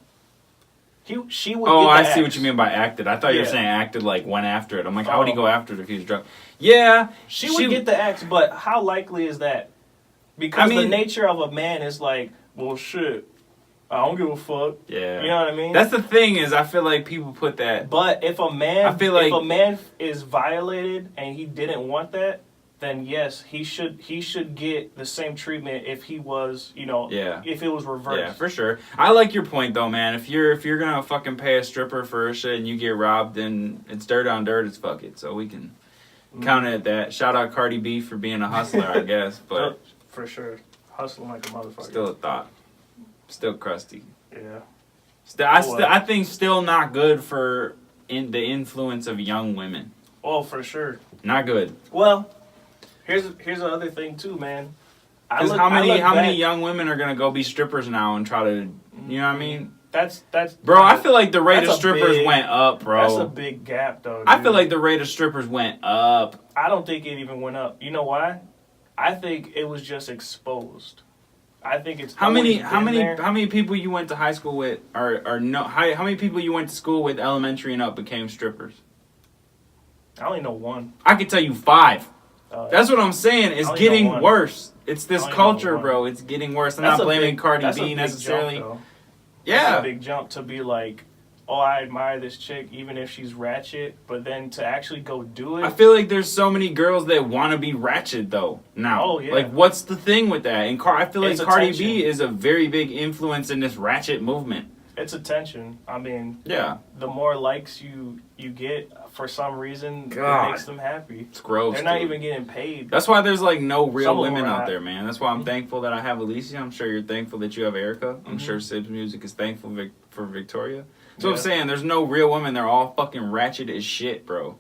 She would. Oh, I see what you mean by acted. I thought you were saying acted like went after it. I'm like, how would he go after it if he was drunk? Yeah, she would get the axe, but how likely is that? Because the nature of a man is like, well, shit, I don't give a fuck. Yeah, you know what I mean. That's the thing is, I feel like people put that. But if a man, if a man is violated and he didn't want that, then yes, he should get the same treatment if he was, if it was reversed. Yeah, for sure. I like your point though, man. If you're gonna fucking pay a stripper for a shit and you get robbed, then it's dirt on dirt. It's fuck it. So we can count it at that. Shout out Cardi B for being a hustler, I guess. But for sure, hustling like a motherfucker. Still a thought. Still crusty. Yeah. I think still not good for the influence of young women. Oh, for sure. Not good. Well, here's the other thing too, man. Because how many young women are gonna go be strippers now and try to, you know what I mean? That's bro. I feel like the rate of strippers went up, bro. That's a big gap, though. Dude. I feel like the rate of strippers went up. I don't think it even went up. You know why? I think it was just exposed. I think it's how many people you went to high school with or no how many people you went to school with elementary and up became strippers? I only know one. I could tell you 5. That's what I'm saying. It's getting worse. It's this culture, bro. It's getting worse. I'm not blaming Cardi B necessarily. Yeah, that's a big jump to be like, oh, I admire this chick even if she's ratchet, but then to actually go do it. I feel like there's so many girls that want to be ratchet though now. Oh yeah. Like what's the thing with that? And I feel like Cardi B is a very big influence in this ratchet movement. It's attention. I mean, yeah. The more likes you get, for some reason, it makes them happy. It's gross. They're not even getting paid. That's why there's like no real women out there, man. That's why I'm thankful that I have Alicia. I'm sure you're thankful that you have Erica. I'm sure Sib's Music is thankful for Victoria. So I'm saying there's no real women. They're all fucking ratchet as shit, bro.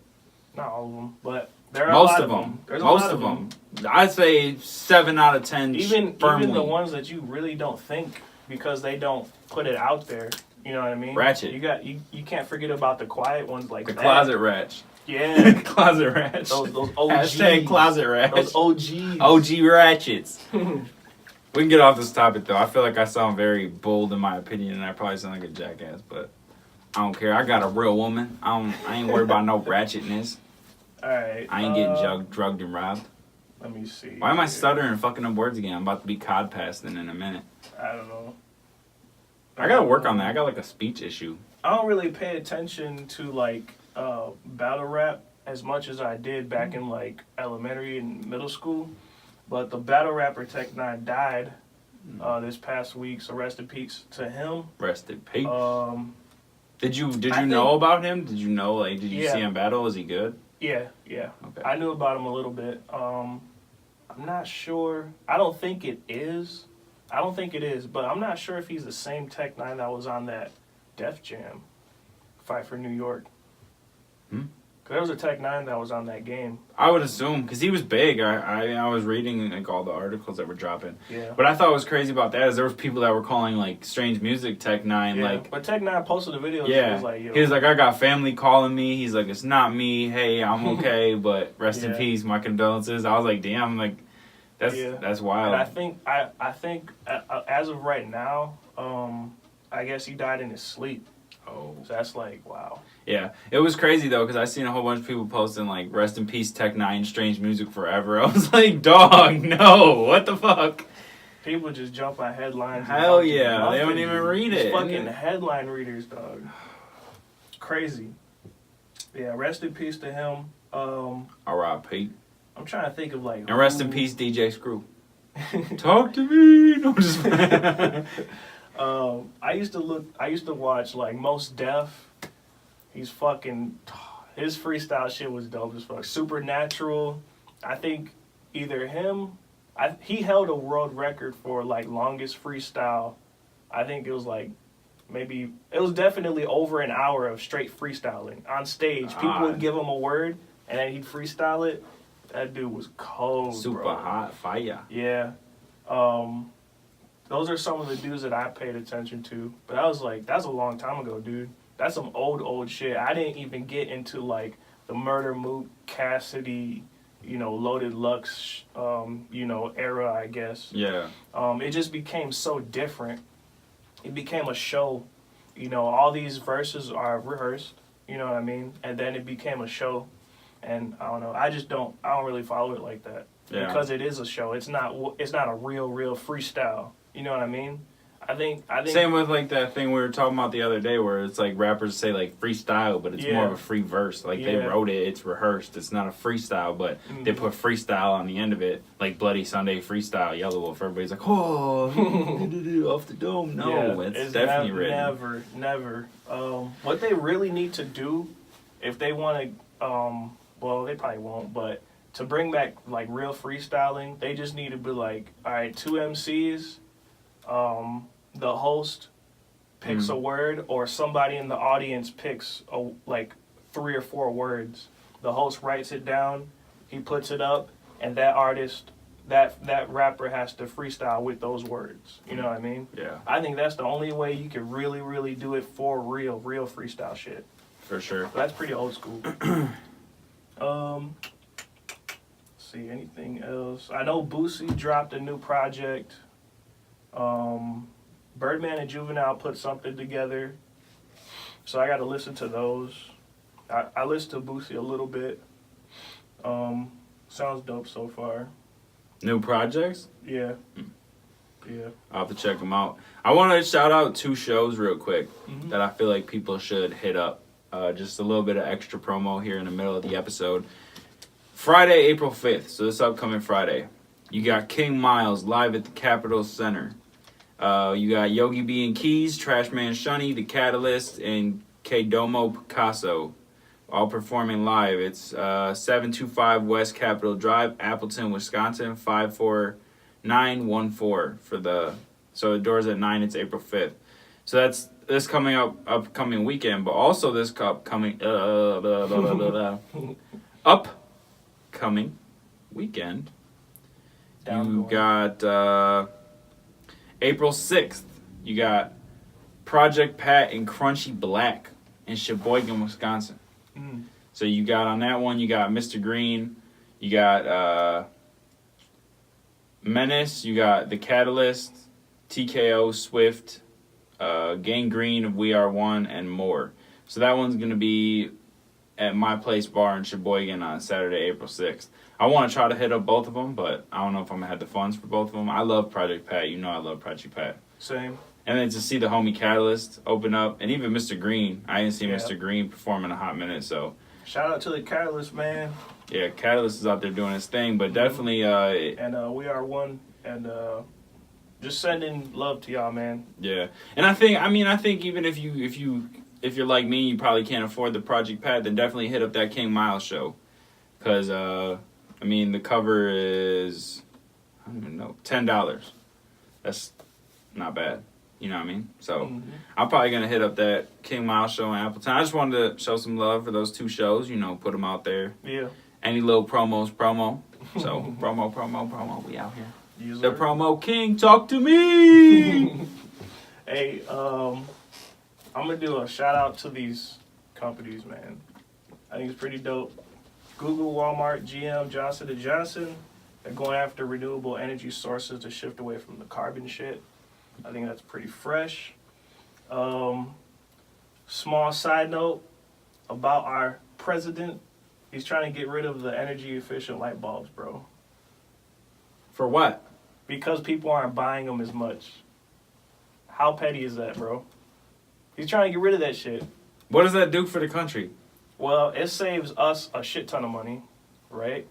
Not all of them, but there are most a lot of them. There's most of them. I'd say 7 out of 10. Even the ones that you really don't think because they don't put it out there. You know what I mean? Ratchet. You can't forget about the quiet ones like the closet ratch. Yeah. Closet ratch. Those OGs. Hashtag closet ratch. Those OGs. OG ratchets. We can get off this topic though. I feel like I sound very bold in my opinion and I probably sound like a jackass, but I don't care. I got a real woman. I ain't worried about no ratchetness. Alright. I ain't getting drugged and robbed. Let me see. Why am I stuttering and fucking up words again? I'm about to be cod passing in a minute. I don't know. I gotta work on that. I got like a speech issue. I don't really pay attention to like battle rap as much as I did back in like elementary and middle school. But the battle rapper Tech 9 died this past week, so rest in peace to him. Rest in peace. Did you know about him? Did you know did you see him battle? Is he good? Yeah. Okay. I knew about him a little bit. I'm not sure. I don't think it is, but I'm not sure if he's the same Tech 9 that was on that Def Jam Fight for New York. Cause there was a Tech 9 that was on that game. I would assume, because he was big. I was reading like all the articles that were dropping. Yeah. What I thought was crazy about that is there was people that were calling like Strange Music Tech 9 like. But Tech 9 posted the video. Yeah. He was like, yo. He was like, I got family calling me. He's like, it's not me. Hey, I'm okay, but rest in peace. My condolences. I was like, damn, like that's wild. And I think as of right now, I guess he died in his sleep. Oh. So that's like, wow. Yeah, it was crazy though because I seen a whole bunch of people posting like "Rest in peace, Tech 9, Strange Music forever." I was like, "Dog, no, what the fuck?" People just jump on headlines. Hell yeah, they don't even read it. Fucking headline readers, dog. Crazy. Yeah, rest in peace to him. R.I.P. I'm trying to think of like. And rest in peace, DJ Screw. Talk to me. No, I'm just. I used to watch like Most Def. He's fucking, his freestyle shit was dope as fuck. Supernatural. I think either him, he held a world record for like longest freestyle. I think it was like it was definitely over an hour of straight freestyling on stage. People would give him a word and then he'd freestyle it. That dude was cold, super hot fire. Yeah. Those are some of the dudes that I paid attention to. But that's a long time ago, dude. That's some old shit. I didn't even get into like the Murder Mook, Cassidy, Loaded Lux, era, I guess. Yeah. It just became so different. It became a show. All these verses are rehearsed. You know what I mean? And then it became a show. And I don't know. I don't really follow it like that. Yeah. Because it is a show. It's not a real freestyle. You know what I mean? I think Same with like that thing we were talking about the other day, where it's like rappers say like freestyle, but it's more of a free verse. Like they wrote it, it's rehearsed. It's not a freestyle, but they put freestyle on the end of it, like Bloody Sunday freestyle, Yellow Wolf. Everybody's like, oh, off the dome. No, it's definitely written. Never. What they really need to do, if they want to, well, they probably won't, but to bring back like real freestyling, they just need to be like, all right, 2 MCs. The host picks a word, or somebody in the audience picks like 3 or 4 words. The host writes it down, he puts it up, and that artist, that rapper has to freestyle with those words. You know what I mean? Yeah. I think that's the only way you can really, really do it for real freestyle shit. For sure. So that's pretty old school. See, anything else? I know Boosie dropped a new project. Birdman and Juvenile put something together, so I got to listen to those. I listened to Boosie a little bit. Sounds dope so far. New projects? Yeah. Yeah. I'll have to check them out. I want to shout out 2 shows real quick that I feel like people should hit up. Just a little bit of extra promo here in the middle of the episode. Friday, April 5th, so this upcoming Friday, you got King Miles live at the Capitol Center. You got Yogi B and Keys, Trashman Shunny, The Catalyst, and K Domo Picasso, all performing live. It's 725 West Capitol Drive, Appleton, Wisconsin, 54914 for the. So the doors at 9. It's April 5th. So that's this upcoming weekend, but also this upcoming upcoming weekend. You got. April 6th, you got Project Pat and Crunchy Black in Sheboygan, Wisconsin. So you got on that one, you got Mr. Green, you got Menace, you got The Catalyst, TKO, Swift, Gang Green of We Are One, and more. So that one's going to be at My Place Bar in Sheboygan on Saturday, April 6th. I want to try to hit up both of them, but I don't know if I'm going to have the funds for both of them. I love Project Pat. You know I love Project Pat. Same. And then to see the homie Catalyst open up, and even Mr. Green. I didn't see Mr. Green perform in a hot minute, so. Shout out to the Catalyst, man. Yeah, Catalyst is out there doing his thing, but definitely. And We Are One, and just sending love to y'all, man. Yeah, and I think even if you're like me, you probably can't afford the Project Pat, then definitely hit up that King Miles show, because the cover is, I don't even know, $10. That's not bad. You know what I mean? So I'm probably going to hit up that King Miles show in Appleton. I just wanted to show some love for those 2 shows, put them out there. Yeah. Any little promo. So promo, we out here. User. The promo king, talk to me! Hey, I'm going to do a shout out to these companies, man. I think it's pretty dope. Google, Walmart, GM, Johnson & Johnson, they're going after renewable energy sources to shift away from the carbon shit. I think that's pretty fresh. Small side note about our president. He's trying to get rid of the energy efficient light bulbs, bro. For what? Because people aren't buying them as much. How petty is that, bro? He's trying to get rid of that shit. What does that do for the country? Well, it saves us a shit ton of money, right?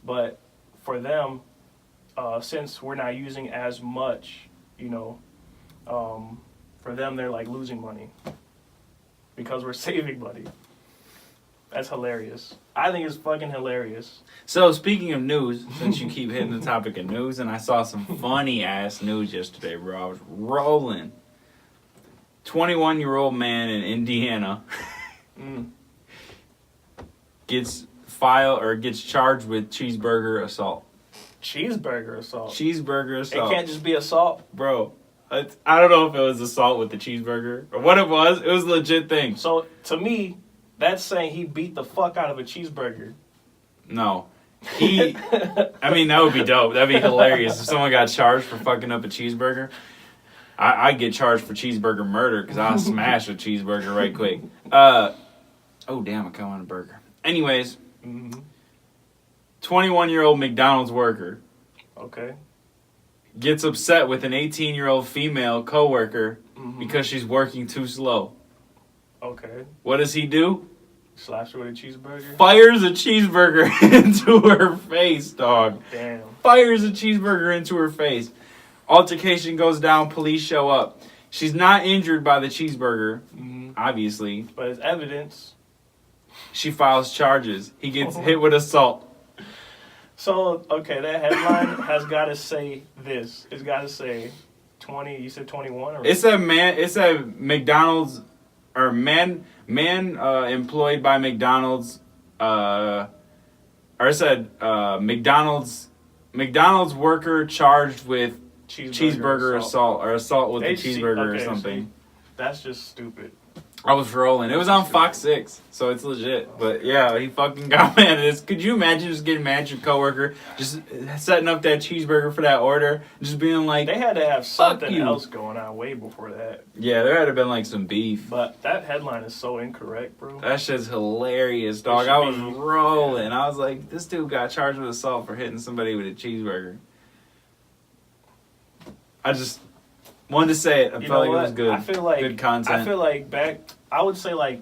But for them, since we're not using as much, for them, they're like losing money because we're saving money. That's hilarious. I think it's fucking hilarious. So, speaking of news, since you keep hitting the topic of news, and I saw some funny-ass news yesterday, bro. I was rolling. 21-year-old man in Indiana gets charged with cheeseburger assault. Cheeseburger assault? Cheeseburger assault. It can't just be assault? Bro, I don't know if it was assault with the cheeseburger or what it was. It was a legit thing. So, to me, that's saying he beat the fuck out of a cheeseburger. No. That would be dope. That'd be hilarious if someone got charged for fucking up a cheeseburger. I'd get charged for cheeseburger murder because I'll smash a cheeseburger right quick. Oh, damn, I come on a burger. Anyways, 21-year-old McDonald's worker. Okay. gets upset with an 18-year-old female coworker because she's working too slow. Okay. What does he do? Slaps her with a cheeseburger? Fires a cheeseburger into her face, dog. Damn. Fires a cheeseburger into her face. Altercation goes down. Police show up. She's not injured by the cheeseburger, obviously. But it's evidence. She files charges. He gets hit with assault. So, okay, that headline has got to say this. It's got to say 20, you said 21? Or It's a McDonald's, or man employed by McDonald's, or it said McDonald's worker charged with cheeseburger assault or assault with a cheeseburger or something. See, that's just stupid. I was rolling. It was on Fox 6, so it's legit. But yeah, he fucking got mad at this. Could you imagine just getting mad at your coworker, just setting up that cheeseburger for that order, just being like, they had to have something else going on way before that. Yeah, there had to have been like some beef. But that headline is so incorrect, bro. That shit's hilarious, dog. I was rolling. I was like, this dude got charged with assault for hitting somebody with a cheeseburger. I just wanted to say it. I felt like it was good. I feel like good content. I feel like I would say like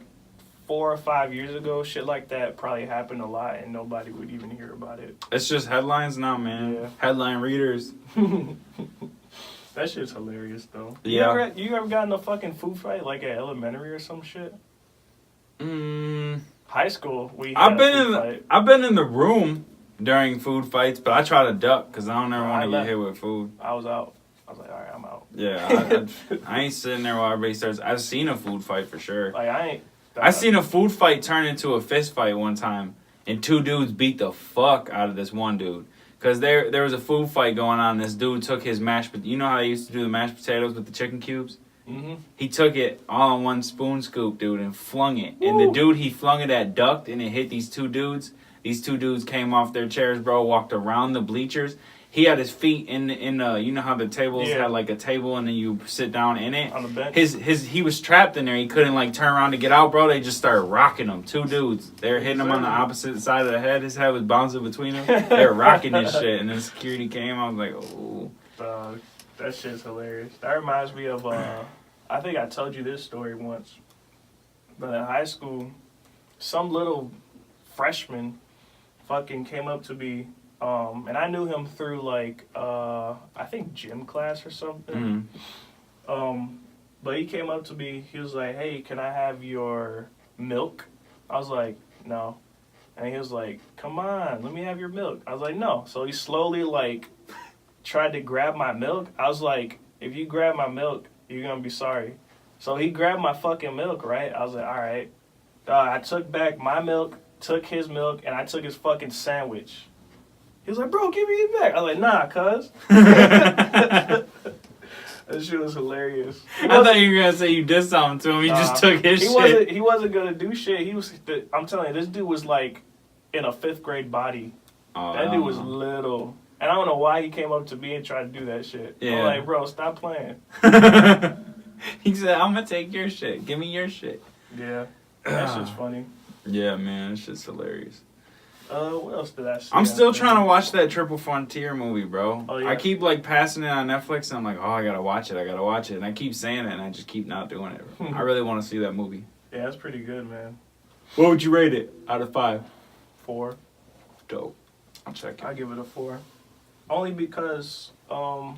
4 or 5 years ago, shit like that probably happened a lot and nobody would even hear about it. It's just headlines now, man. Yeah. Headline readers. That shit's hilarious though. Yeah. You ever got in a fucking food fight like at elementary or some shit? High school, I've been in the room during food fights, but I try to duck because I don't ever want to get hit with food. I was out. I was like, all right, I'm out. Yeah, I ain't sitting there while everybody starts. I've seen a food fight for sure. Like I seen a food fight turn into a fist fight one time, and 2 dudes beat the fuck out of this one dude. Cause there was a food fight going on. This dude took his you know how they used to do the mashed potatoes with the chicken cubes? Mm-hmm. He took it all in one spoon scoop, dude, and flung it. Woo. And the dude he flung it at ducked, and it hit these 2 dudes. These 2 dudes came off their chairs, bro, walked around the bleachers. He had his feet in you know how the tables had like a table and then you sit down in it? On the bench? He was trapped in there. He couldn't like turn around to get out, bro. They just started rocking him. 2 dudes. They were hitting him on the opposite side of the head. His head was bouncing between them. They were rocking this shit. And then security came. I was like, oh. That shit's hilarious. That reminds me of, I think I told you this story once. But in high school, some little freshman fucking came up to me. And I knew him through like I think gym class or something. Mm-hmm. But he came up to me. He was like, "Hey, can I have your milk?" I was like, "No." And he was like, "Come on, let me have your milk." I was like, "No." So he slowly like tried to grab my milk. I was like, "If you grab my milk, you're gonna be sorry." So he grabbed my fucking milk, right? I was like, "All right." I took back my milk, took his milk, and I took his fucking sandwich. He was like, "Bro, give me it back." I was like, "Nah, cuz." That shit was hilarious. I thought you were going to say you did something to him. You just took his shit. He wasn't going to do shit. I'm telling you, this dude was like in a 5th grade body. Oh, that dude was little. And I don't know why he came up to me and tried to do that shit. Yeah. I'm like, bro, stop playing. He said, "I'm going to take your shit. Give me your shit." Yeah. That shit's funny. Yeah, man. That shit's hilarious. What else did I see? I'm still trying to watch that Triple Frontier movie, bro. Oh, yeah. I keep like passing it on Netflix, and I'm like, oh, I gotta watch it. And I keep saying it, and I just keep not doing it. I really want to see that movie. Yeah, it's pretty good, man. What would you rate it out of 5? 4. Dope. I'll check it. I'll give it a 4. Only because, I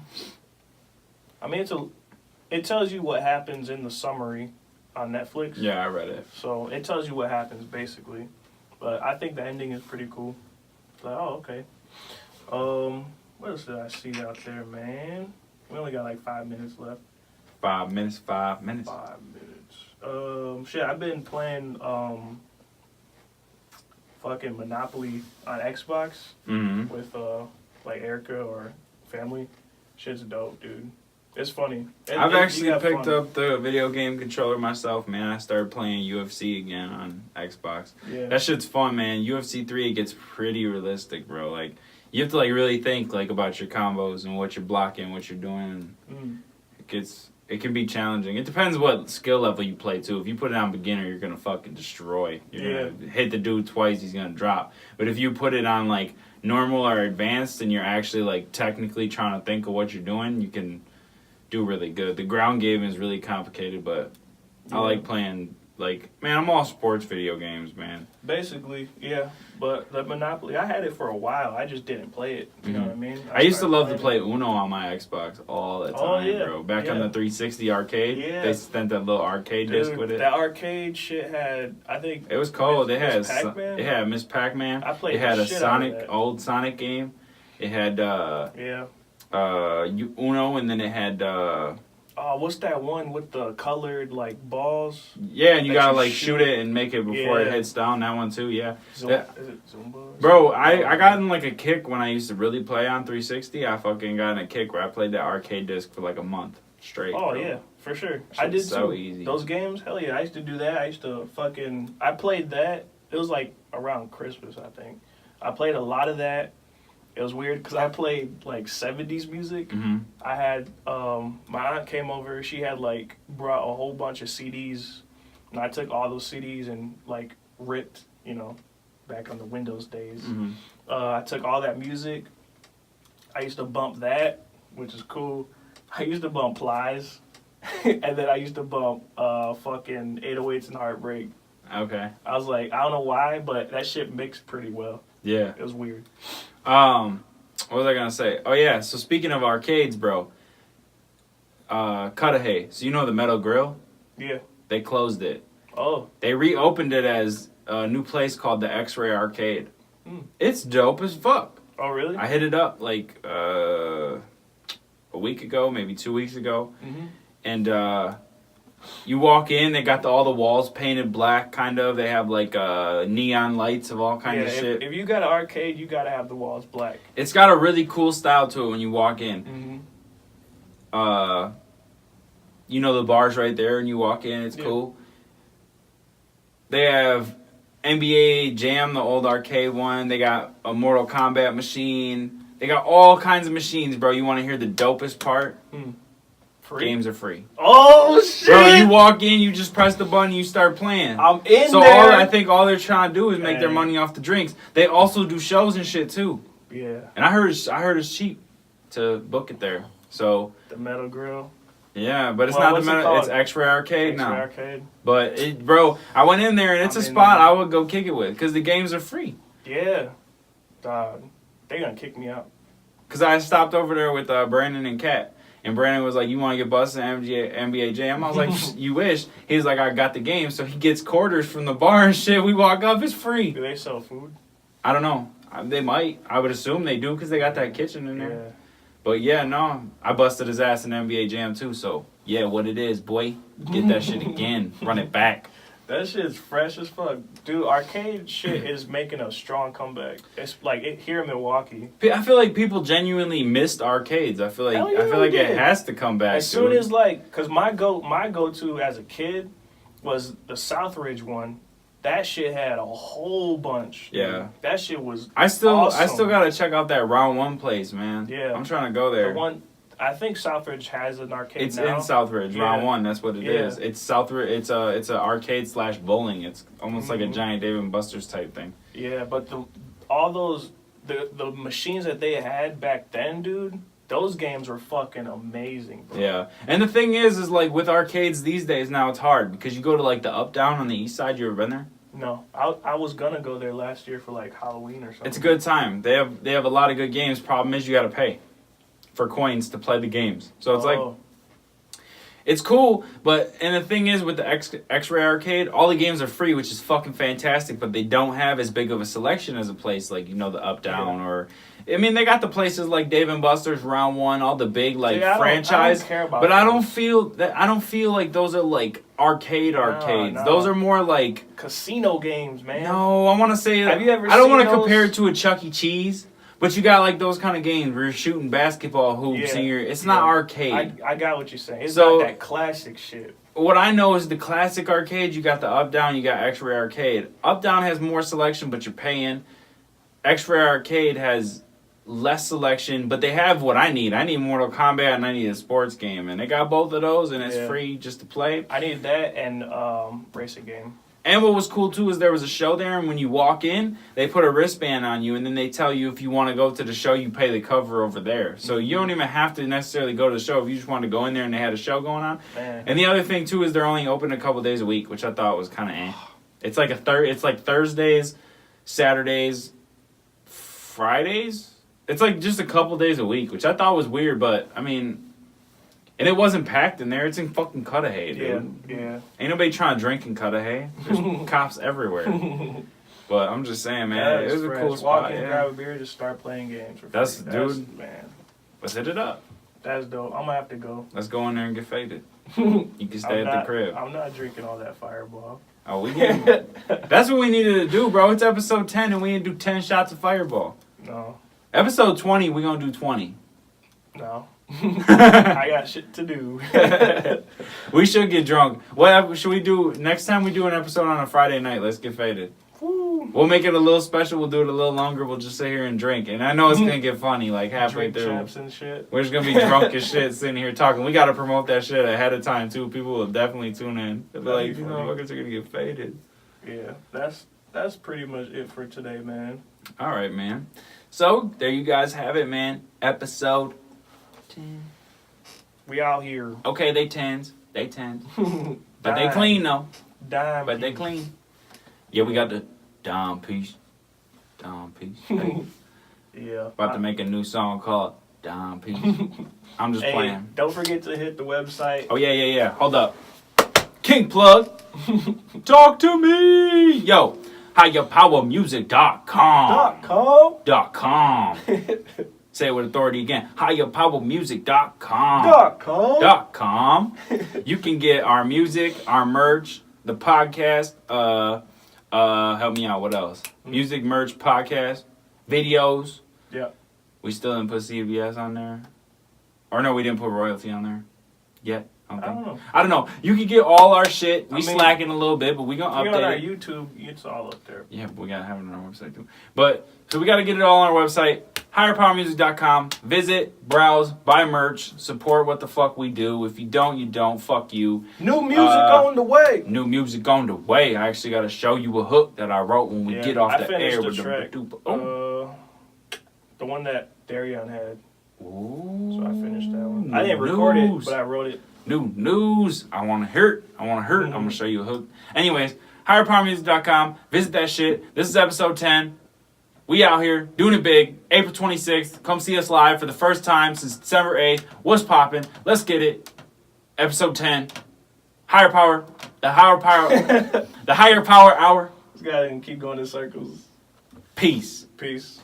mean, it tells you what happens in the summary on Netflix. Yeah, I read it. So it tells you what happens, basically. But I think the ending is pretty cool. Like, oh, okay. What else did I see out there, man? We only got like 5 minutes left. 5 minutes. 5 minutes. Shit, I've been playing fucking Monopoly on Xbox with like Erica or family. Shit's dope, dude. It's funny. I've actually picked up the video game controller myself, man. I started playing UFC again on Xbox. Yeah. That shit's fun, man. UFC 3, it gets pretty realistic, bro. Like, you have to, like, really think, like, about your combos and what you're blocking, what you're doing. It can be challenging. It depends what skill level you play, too. If you put it on beginner, you're going to fucking destroy. You're going to hit the dude twice, he's going to drop. But if you put it on, like, normal or advanced and you're actually like technically trying to think of what you're doing, you can do really good. The ground game is really complicated, but I like playing. Like, man, I'm all sports video games, man. Basically, yeah. But the Monopoly, I had it for a while. I just didn't play it. You know what I mean? I used to love to play Uno on my Xbox all the time, bro. Back on the 360 arcade, they sent that little arcade disc with it. That arcade shit had, I think... It was cold. It had Miss Pac-Man. I played It had a shit out of Sonic, old Sonic game. It had Uno, and then it had... what's that one with the colored, like, balls? Yeah, and you gotta, like, shoot it and make it before it hits down. That one, too, yeah. Is it Zumba? Bro, I got in, like, a kick when I used to really play on 360. I fucking got in a kick where I played that arcade disc for, like, a month straight. Oh, bro. yeah, for sure. I did, so too. Easy. Those games, hell yeah. I used to do that. I used to I played that. It was, like, around Christmas, I think. I played a lot of that. It was weird because I played like 70s music. Mm-hmm. I had my aunt came over. She had like brought a whole bunch of CDs, and I took all those CDs and like ripped, back on the Windows days. Mm-hmm. I took all that music. I used to bump that, which is cool. I used to bump Plies, and then I used to bump fucking 808s and Heartbreak. Okay. I was like, I don't know why, but that shit mixed pretty well. Yeah. It was weird. What was I gonna say? Oh yeah, so speaking of arcades, bro. Cudahy. So you know the Metal Grill? Yeah. They closed it. Oh. They reopened it as a new place called the X-Ray Arcade. Mm. It's dope as fuck. Oh really? I hit it up like a week ago, maybe 2 weeks ago. Mm-hmm. And you walk in, they got all the walls painted black, kind of. They have like neon lights of all kinds of shit. If you got an arcade, you gotta have the walls black. It's got a really cool style to it when you walk in. Mm-hmm. You know the bar's right there, and you walk in. It's cool. They have NBA Jam, the old arcade one. They got a Mortal Kombat machine. They got all kinds of machines, bro. You want to hear the dopest part? Free? Games are free. Oh shit! Bro, you walk in, you just press the button, you start playing. I'm in so there. I think all they're trying to do is make their money off the drinks. They also do shows and shit too. Yeah. And I heard it's cheap to book it there. So the Metal Grill. Yeah, but it's not the Metal. It's X-Ray Arcade now. Arcade. But bro, I went in there and it's a spot I would go kick it with because the games are free. Yeah. Dog, they gonna kick me out. Because I stopped over there with Brandon and Kat. And Brandon was like, you want to get busted in NBA Jam? I was like, you wish. He was like, I got the game. So he gets quarters from the bar and shit. We walk up, it's free. Do they sell food? I don't know. They might. I would assume they do because they got that kitchen in there. Yeah. But yeah, no. I busted his ass in NBA Jam too. So yeah, what it is, boy. Get that shit again. Run it back. That shit's fresh as fuck. Dude, arcade shit is making a strong comeback. It's like here in Milwaukee. I feel like people genuinely missed arcades. I feel like it has to come back. As soon as cause my go-to as a kid was the Southridge one. That shit had a whole bunch. Yeah. Dude. That shit was awesome. I still gotta check out that Round 1 place, man. Yeah. I'm trying to go there. The one I think Southridge has an arcade it's now. It's in Southridge, Round 1. That's what it is. It's Southridge. It's a arcade / bowling. It's almost like a giant Dave and Buster's type thing. Yeah, but all those the machines that they had back then, dude. Those games were fucking amazing, bro. Yeah, and the thing is like with arcades these days now it's hard because you go to like the Up Down on the east side. You ever been there? No, I was gonna go there last year for like Halloween or something. It's a good time. They have a lot of good games. Problem is you got to pay for coins to play the games. So it's like, it's cool, and the thing is with the X-Ray Arcade, all the games are free, which is fucking fantastic, but they don't have as big of a selection as a place like, the Up Down or... I mean, they got the places like Dave and Buster's, Round 1, all the big franchise. I don't care about but those. I don't feel like those are like arcades. No. Those are more like casino games, man. No, I want to say. Have you ever? I don't want to compare it to a Chuck E. Cheese. But you got like those kind of games where you're shooting basketball hoops and it's not arcade. I got what you're saying. It's not that classic shit. What I know is the classic arcade, you got the Up Down, you got X-Ray Arcade. Up Down has more selection, but you're paying. X-Ray Arcade has less selection, but they have what I need. I need Mortal Kombat and I need a sports game. And they got both of those and it's free just to play. I need that and racing game. And what was cool, too, is there was a show there, and when you walk in, they put a wristband on you, and then they tell you if you want to go to the show, you pay the cover over there. So you don't even have to necessarily go to the show if you just want to go in there and they had a show going on. Man. And the other thing, too, is they're only open a couple days a week, which I thought was kind of It's like it's like Thursdays, Saturdays, Fridays. It's like just a couple days a week, which I thought was weird, but, I mean... And it wasn't packed in there. It's in fucking Cudahy, dude. Yeah. Ain't nobody trying to drink in Cudahy. There's cops everywhere. But I'm just saying, man, it was a cool spot. Walk in, grab a beer, just start playing games. Dude. Man. Let's hit it up. That's dope. I'm gonna have to go. Let's go in there and get faded. You can stay at the crib. I'm not drinking all that Fireball. Oh, we can. That's what we needed to do, bro. It's episode 10, and we need to do 10 shots of Fireball. No. Episode 20, we gonna do 20. No. I got shit to do. We should get drunk. What should we do next time we do an episode on a Friday night? Let's get faded. Woo. We'll make it a little special. We'll do it a little longer. We'll just sit here and drink. And I know it's gonna get funny, like halfway Drink through. champs and shit. We're just gonna be drunk as shit, sitting here talking. We gotta promote that shit ahead of time too. People will definitely tune in. They'll be like, these motherfuckers are gonna get faded. Yeah, that's pretty much it for today, man. All right, man. So there you guys have it, man. Episode 10. We out here. Okay, they 10s. They 10s. But they clean, though. Dime But they clean. Yeah, we got the dime piece. Dime piece. Hey. Yeah. About to make a new song called Dime Piece. I'm just playing. Don't forget to hit the website. Oh, yeah. Hold up. King Plug. Talk to me. Yo, higherpowermusic.com. .com. Say it with authority again. higherpowermusic.com. .com. You can get our music, our merch, the podcast. Help me out. What else? Music, merch, podcast, videos. Yeah. We still didn't put CBS on there. Or no, we didn't put royalty on there yet. I don't know. I don't know. You can get all our shit. We slacking a little bit, but we gonna update on our it. YouTube, it's all up there. Yeah, but we gotta have it on our website too. But so we gotta get it all on our website. higherpowermusic.com. Visit, browse, buy merch, support what the fuck we do. If you don't, you don't. Fuck you. New music on the way. New music on the way. I actually gotta show you a hook that I wrote when we get off the air with track. The one that Darion had. Ooh, so I finished that one. I didn't record it, but I wrote it. New news. I want to hear it. I'm going to show you a hook. Anyways, higherpowermusic.com. Visit that shit. This is episode 10. We out here doing it big. April 26th. Come see us live for the first time since December 8th. What's poppin'? Let's get it. Episode 10. Higher power. The higher power. The higher power hour. This guy didn't keep going in circles. Peace. Peace.